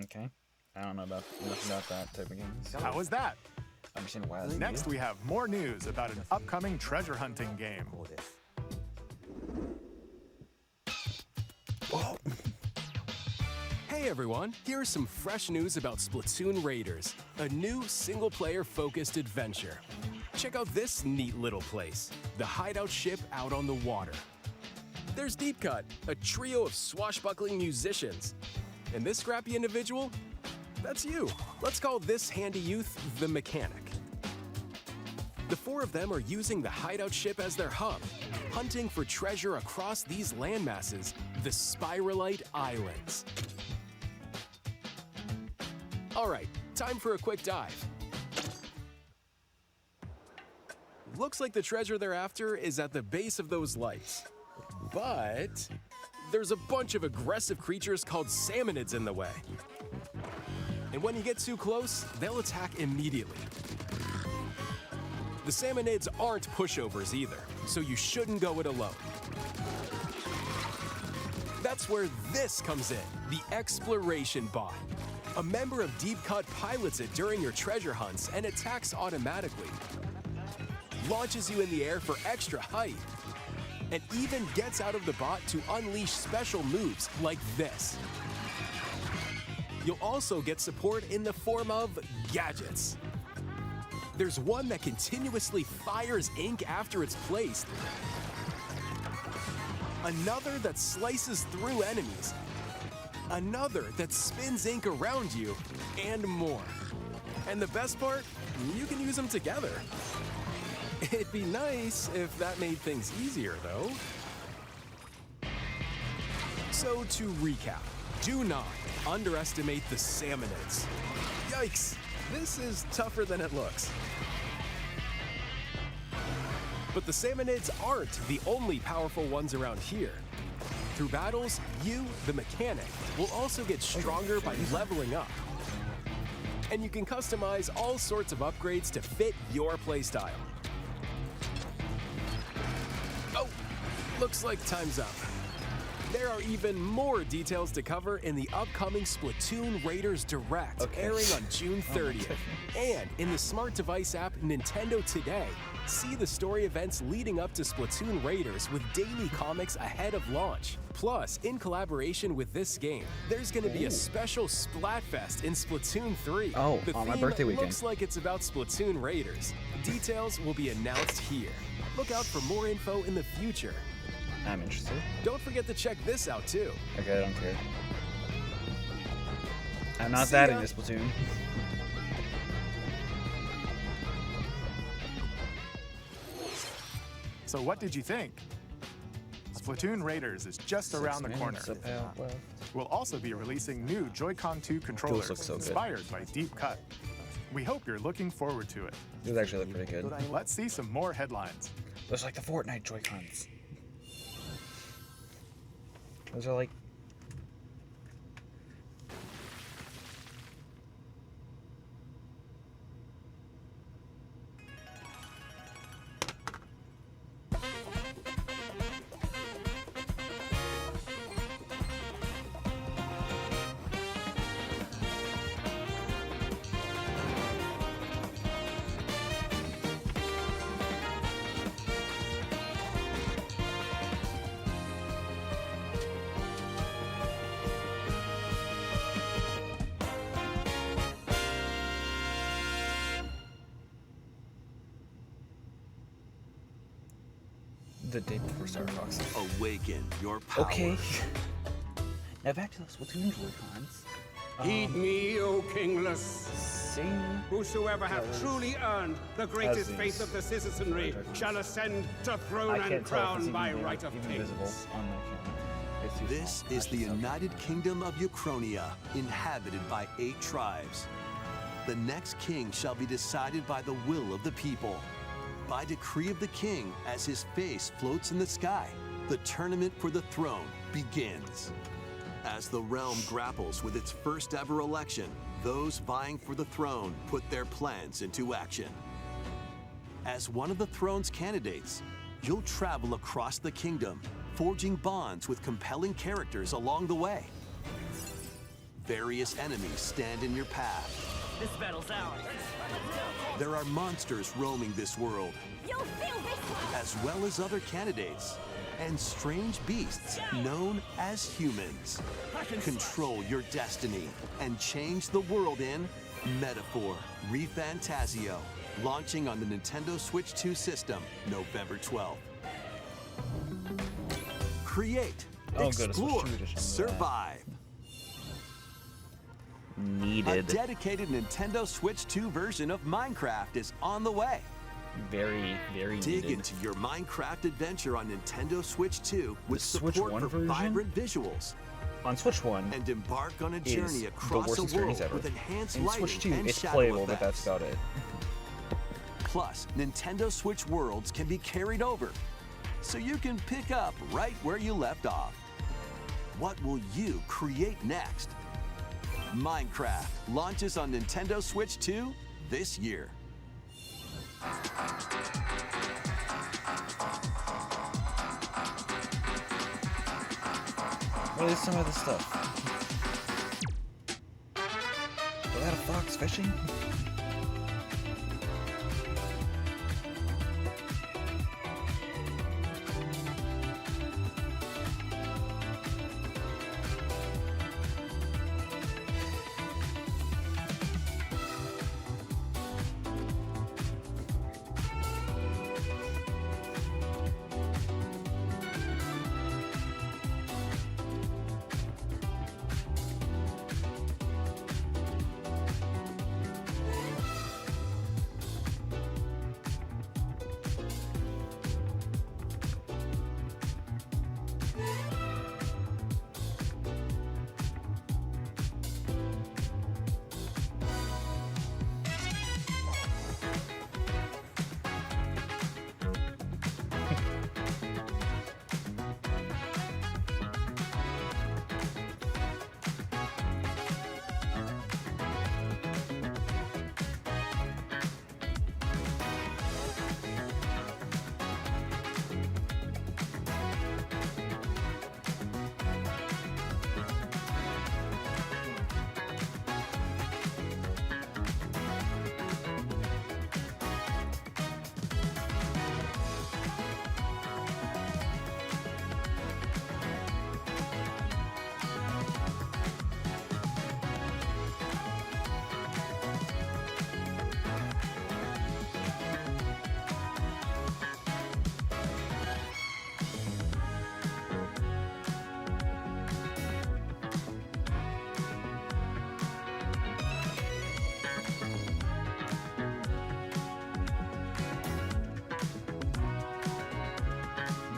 Okay. I don't know enough about that type of games. How was that? I'm just why that's Next, we have more news about an upcoming treasure hunting game. Hey everyone, here's some fresh news about Splatoon Raiders, a new single-player focused adventure. Check out this neat little place, the hideout ship out on the water. There's Deep Cut, a trio of swashbuckling musicians. And this scrappy individual? That's you. Let's call this handy youth the Mechanic. The four of them are using the hideout ship as their hub, hunting for treasure across these landmasses, the Spiralite Islands. All right, time for a quick dive. Looks like the treasure they're after is at the base of those lights. But there's a bunch of aggressive creatures called salmonids in the way. And when you get too close, they'll attack immediately. The salmonids aren't pushovers either, so you shouldn't go it alone. That's where this comes in, the Exploration Bot. A member of Deep Cut pilots it during your treasure hunts and attacks automatically. Launches you in the air for extra height. And even gets out of the bot to unleash special moves like this. You'll also get support in the form of gadgets. There's one that continuously fires ink after it's placed. Another that slices through enemies. Another that spins ink around you, and more. And the best part, you can use them together. It'd be nice if that made things easier, though. So to recap, do not underestimate the Salmonids. Yikes, this is tougher than it looks. But the Salmonids aren't the only powerful ones around here. Through battles, you, the mechanic, will also get stronger by leveling up. And you can customize all sorts of upgrades to fit your playstyle. Oh, looks like time's up. There are even more details to cover in the upcoming Splatoon Raiders Direct, airing on June 30th. And in the smart device app Nintendo Today, see the story events leading up to Splatoon Raiders with daily comics ahead of launch. Plus, in collaboration with this game, there's going to be a special Splatfest in Splatoon 3. Oh, the on my theme birthday weekend. looks like it's about Splatoon Raiders. Details will be announced here. Look out for more info in the future. I'm interested. Don't forget to check this out too. Okay, I don't care. I'm not See that ya. in this Splatoon. So what did you think? Splatoon Raiders is just around the corner. We'll also be releasing new Joy-Con 2 controllers look so good. inspired by Deep Cut. We hope you're looking forward to it. These actually look pretty good. Let's see some more headlines. Those are like the Fortnite Joy-Cons. Those are like... The day before Star Fox. Awaken your power. Okay. Now back to the Splatoon Joy-Cons. Heed me, O kingless. Sing. Whosoever hath truly earned the greatest As faith these of the citizenry shall ascend to throne and crown by right of kings. On my camera. It's too This small. is the United Kingdom of Uchronia, inhabited by 8 tribes. The next king shall be decided by the will of the people. By decree of the king, as his face floats in the sky, the tournament for the throne begins. As the realm grapples with its first ever election, those vying for the throne put their plans into action. As one of the throne's candidates, you'll travel across the kingdom, forging bonds with compelling characters along the way. Various enemies stand in your path. This battle's ours. There are monsters roaming this world, You'll feel this! as well as other candidates, and strange beasts known as humans. Control your destiny and change the world in Metaphor ReFantazio, launching on the Nintendo Switch 2 system November 12th. Create, Oh, good, a Switch 2 explore, edition of that. survive. A Needed. dedicated Nintendo Switch 2 version of Minecraft is on the way. Very, very Dig needed. into your Minecraft adventure on Nintendo Switch 2 with The Switch support 1 for version? vibrant visuals. On Switch 1, And embark on a is journey the across worst a experience world ever. with enhanced In lighting Switch 2, and it's shadow playable, effects. but that's about it. Plus, Nintendo Switch worlds can be carried over, so you can pick up right where you left off. What will you create next? Minecraft launches on Nintendo Switch 2 this year. What is some of the stuff? Was that a fox fishing?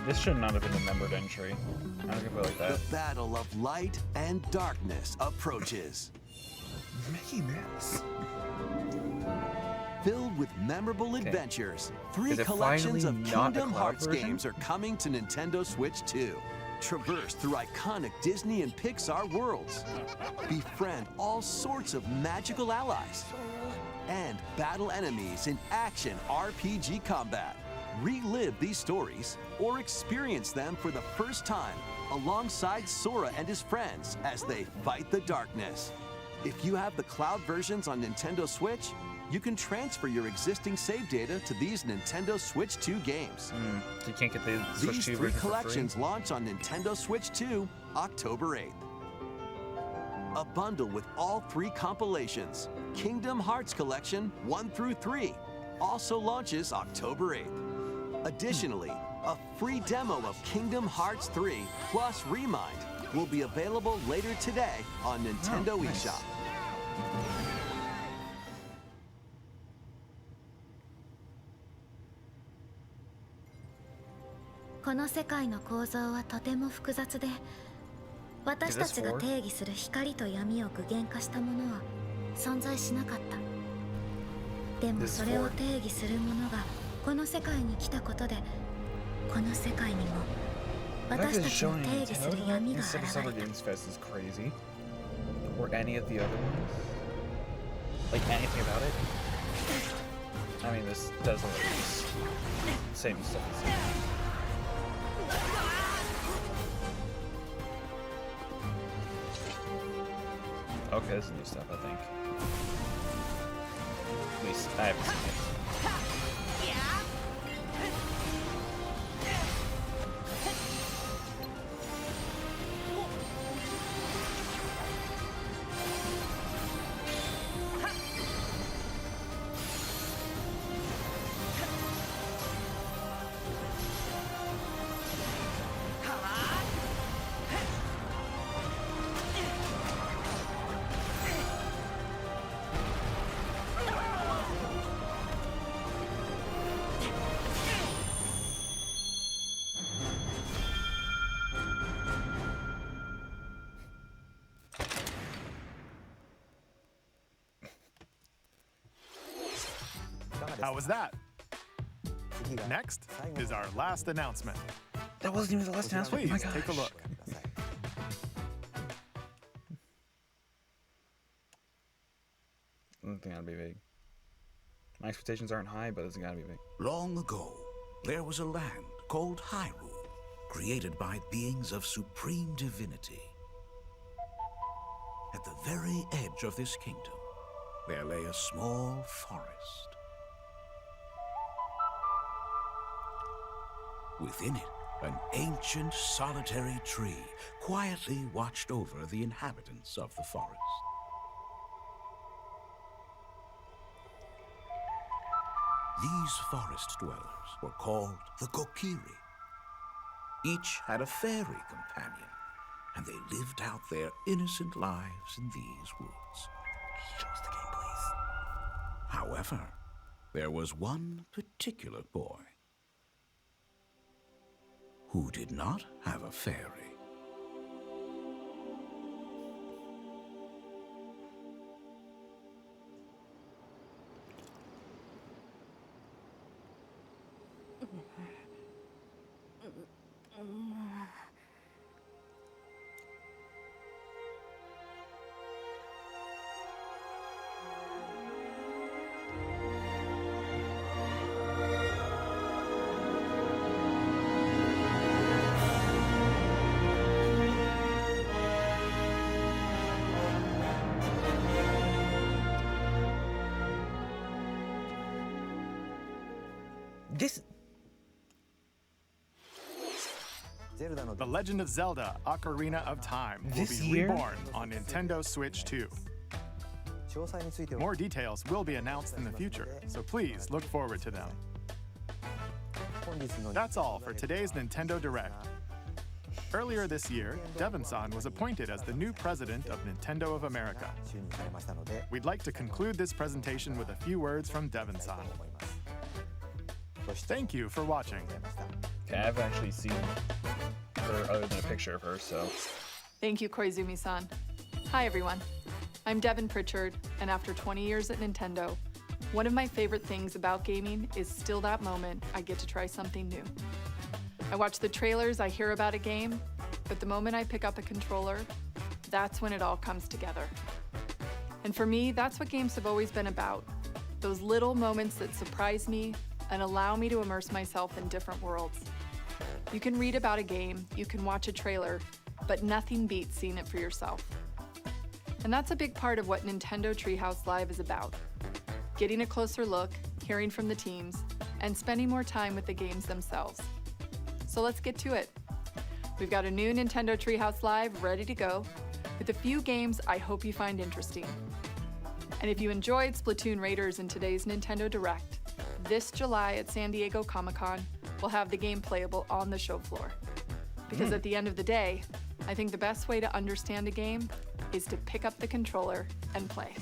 This should not have been a numbered entry. I don't think like that. The battle of light and darkness approaches. Mickey Mouse. Filled with memorable adventures, 3 Is it collections of finally not a Kingdom cloud Hearts version? games are coming to Nintendo Switch 2. Traverse through iconic Disney and Pixar worlds. Befriend all sorts of magical allies. And battle enemies in action RPG combat. Relive these stories or experience them for the first time alongside Sora and his friends as they fight the darkness. If you have the cloud versions on Nintendo Switch, you can transfer your existing save data to these Nintendo Switch 2 games. You can't get the Switch These 2 3 version for collections free? launch on Nintendo Switch 2 October 8th. A bundle with all 3 compilations, Kingdom Hearts Collection 1 through 3, also launches October 8th. Additionally, a free demo of Kingdom Hearts 3 plus Remind will be available later today on Nintendo eShop. この世界の構造はとても複雑で、私たちが定義する光と闇を具現化したものは存在しなかった。でもそれを定義するものがこの世界に来たことで、この世界にも私たちの定義する闇が現れた。 Or any of the other ones? Like anything about it? I mean, this does look like the same stuff. Okay, this is new stuff, I think. At least I haven't seen it. How was that? Next is our last announcement. That wasn't even the last announcement. Please Oh my take a gosh. look. I don't think that'd be big. My expectations aren't high, but it's gotta be big. Long ago, there was a land called Hyrule, created by beings of supreme divinity. At the very edge of this kingdom, there lay a small forest. Within it, an ancient solitary tree quietly watched over the inhabitants of the forest. These forest dwellers were called the Kokiri. Each had a fairy companion, and they lived out their innocent lives in these woods. Show us the game, please. However, there was one particular boy who did not have a fairy. The Legend of Zelda: Ocarina of Time will This be year? reborn on Nintendo Switch 2. More details will be announced in the future, so please look forward to them. That's all for today's Nintendo Direct. Earlier this year, Devon-san was appointed as the new president of Nintendo of America. We'd like to conclude this presentation with a few words from Devon-san. Thank you for watching. Okay, I've actually seen her other than a picture of her, so. Thank you, Koizumi-san. Hi, everyone. I'm Devin Pritchard, and after 20 years at Nintendo, one of my favorite things about gaming is still that moment I get to try something new. I watch the trailers, I hear about a game, but the moment I pick up a controller, that's when it all comes together. And for me, that's what games have always been about. Those little moments that surprise me and allow me to immerse myself in different worlds. You can read about a game, you can watch a trailer, but nothing beats seeing it for yourself. And that's a big part of what Nintendo Treehouse Live is about. Getting a closer look, hearing from the teams, and spending more time with the games themselves. So let's get to it. We've got a new Nintendo Treehouse Live ready to go, with a few games I hope you find interesting. And if you enjoyed Splatoon Raiders in today's Nintendo Direct, this July at San Diego Comic-Con, we'll have the game playable on the show floor. Because at the end of the day, I think the best way to understand a game is to pick up the controller and play.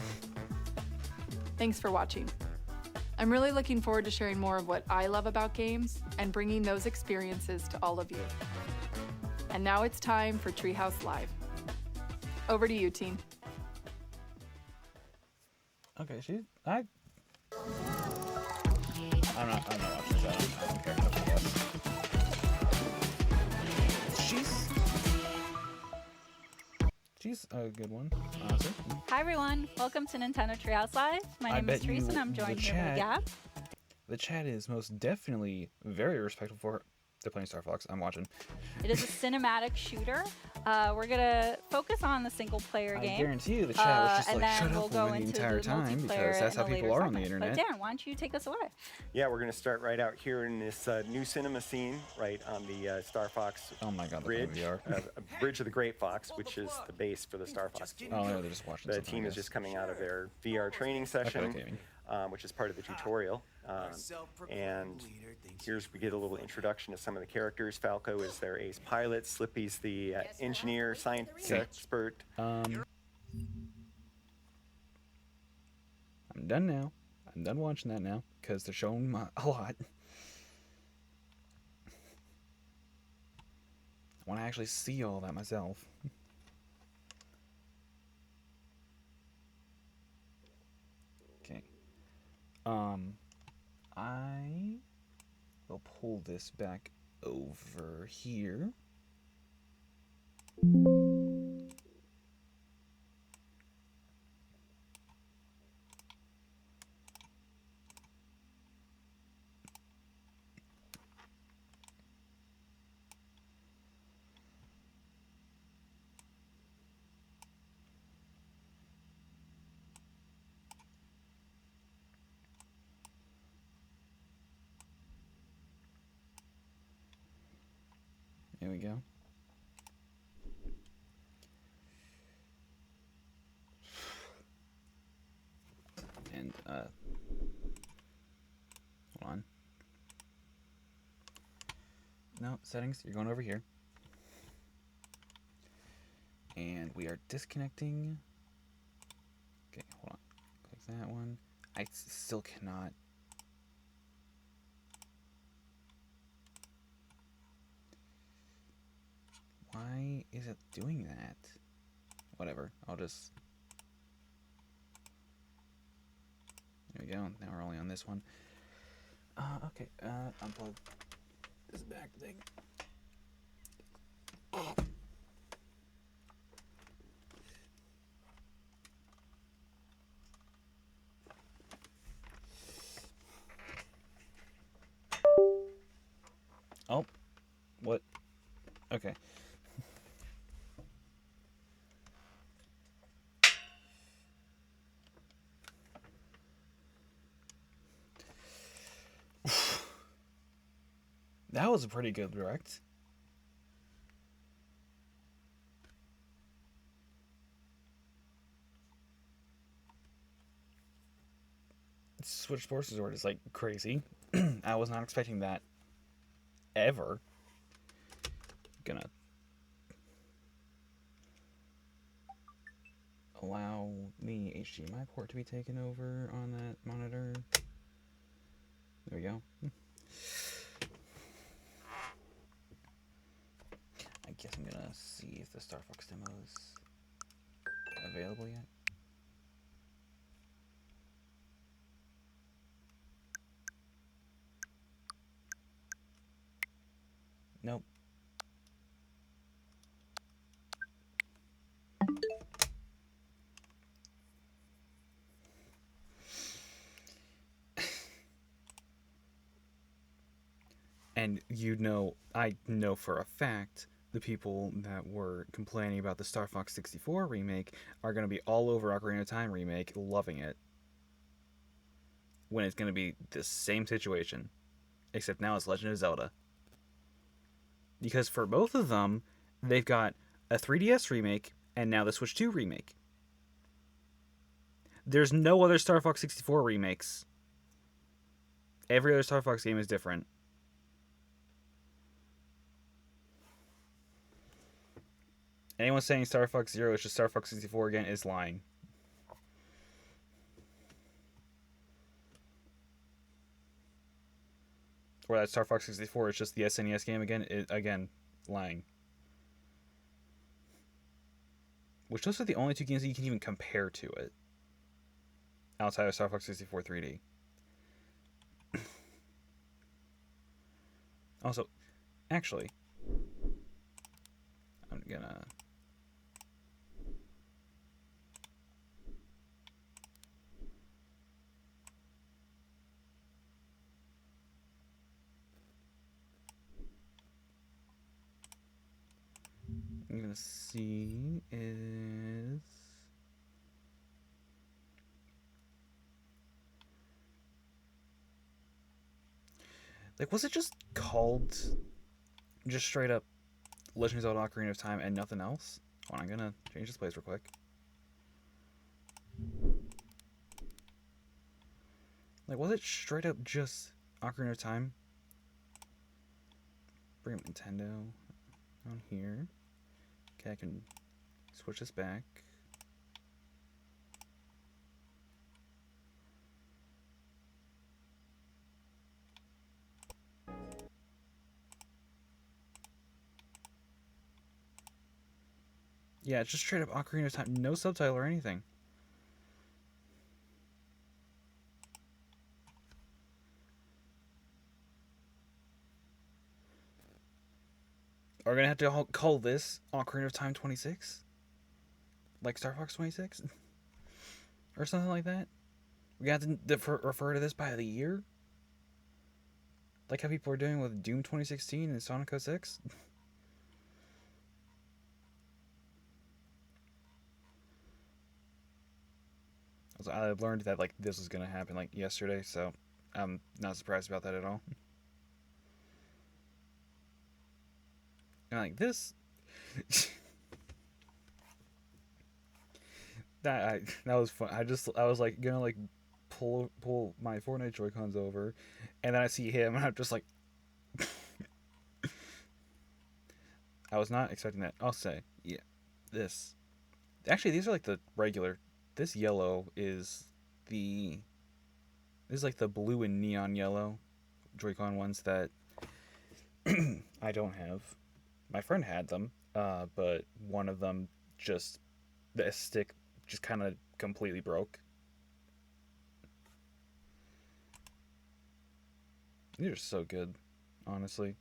Thanks for watching. I'm really looking forward to sharing more of what I love about games and bringing those experiences to all of you. And now it's time for Treehouse Live. Over to you, team. Okay, I'm not watching this. I don't care. She's a good one, honestly. Hi everyone, welcome to Nintendo Treehouse Live. My name is Teresa and I'm joined here with Gab. The chat is most definitely very respectful for they're playing Star Fox. I'm watching. It is a cinematic shooter. We're gonna focus on the single player game. I guarantee you the chat was just and like, then shut we'll up go the into entire time because that's how people are on the internet. But Darren, why don't you take us away? Yeah, we're going to start right out here in this new cinema scene, right on the Star Fox Bridge, Bridge of the Great Fox, which is the base for the Star Fox team. Oh, no, they're just watching The team is just coming out of their VR training session, which is part of the tutorial. And here's we get a little introduction to some of the characters. Falco is their ace pilot. Slippy's the engineer, science expert. I'm done now. I'm done watching that now because they're showing a lot. I want to actually see all that myself. Okay. I will pull this back over here. Here we go. And, hold on. No, settings, you're going over here. And we are disconnecting. Okay, hold on. Click that one. I still cannot. Why is it doing that? Whatever, I'll just... There we go, now we're only on this one. Okay, unplug this back thing. Oh, what? Okay. That was a pretty good direct. Switch Sports Resort is like crazy. I was not expecting that ever. Gonna allow the HDMI port to be taken over on that monitor. There we go. I guess I'm gonna see if the Star Fox demo is available yet. Nope. And you know, I know for a fact, the people that were complaining about the Star Fox 64 remake are going to be all over Ocarina of Time remake, loving it. When it's going to be the same situation. Except now it's Legend of Zelda. Because for both of them, they've got a 3DS remake and now the Switch 2 remake. There's no other Star Fox 64 remakes. Every other Star Fox game is different. Anyone saying Star Fox Zero is just Star Fox 64 again is lying. Or that Star Fox 64 is just the SNES game again, again, lying. Which those are the only two games that you can even compare to it. Outside of Star Fox 64 3D. Also, actually, I'm gonna... I'm gonna see is... Like, was it just called just straight up Legend of Zelda Ocarina of Time and nothing else? Hold on, I'm gonna change this place real quick. Like, was it straight up just Ocarina of Time? Bring up Nintendo on here. Okay, I can switch this back. Yeah, it's just straight up Ocarina of Time, no subtitle or anything. Are we gonna have to call this Ocarina of Time 26? Like Star Fox 26? Or something like that? We got to refer to this by the year? Like how people are doing with Doom 2016 and Sonic 06? I learned that like this was gonna happen like yesterday, so I'm not surprised about that at all. like this. that was fun. I was like gonna like pull my Fortnite Joy-Cons over, and then I see him, and I'm just like, I was not expecting that. I'll say, yeah, this. Actually, these are like the regular. This yellow is the. This is like the blue and neon yellow Joy-Con ones that I don't have. My friend had them, but one of them just, the stick just kind of completely broke. These are so good, honestly.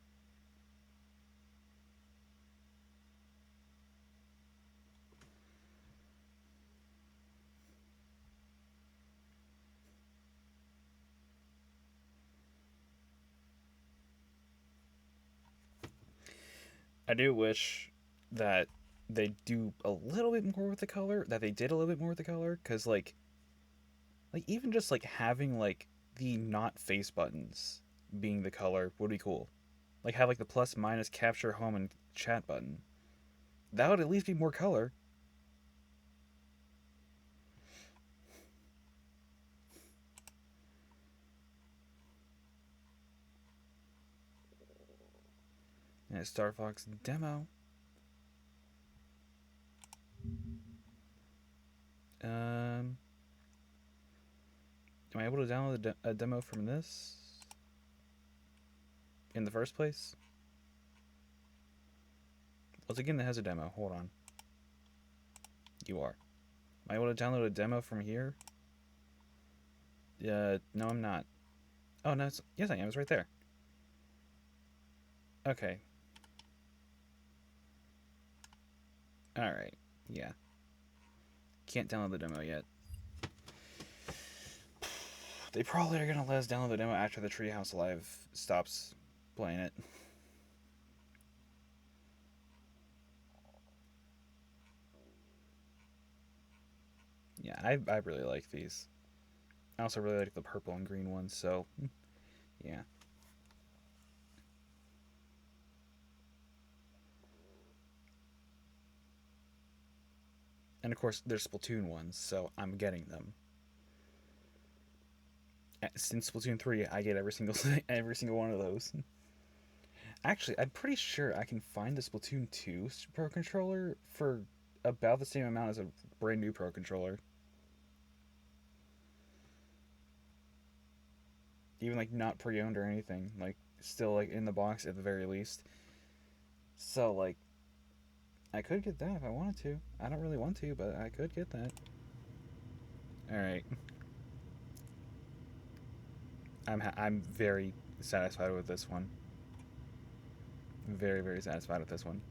I do wish that they do a little bit more with the color, that they did a little bit more with the color, because like even just like having like the not face buttons being the color would be cool. Like have like the plus minus capture home and chat button. That would at least be more color. And Star Fox demo. Am I able to download a demo from this in the first place? What's a game that has a demo? Hold on. You are. Am I able to download a demo from here? No, I'm not. Oh, no, yes, I am. It's right there. Okay. Alright, yeah. Can't download the demo yet. They probably are gonna let us download the demo after the Treehouse Live stops playing it. Yeah, I really like these. I also really like the purple and green ones, so yeah. And of course, there's Splatoon ones, so I'm getting them. Since Splatoon 3, I get every single one of those. Actually, I'm pretty sure I can find the Splatoon 2 Pro Controller for about the same amount as a brand new Pro Controller. Even like not pre-owned or anything, like still like in the box at the very least. So like, I could get that if I wanted to. I don't really want to, but I could get that. Alright. I'm very satisfied with this one. Very, very satisfied with this one.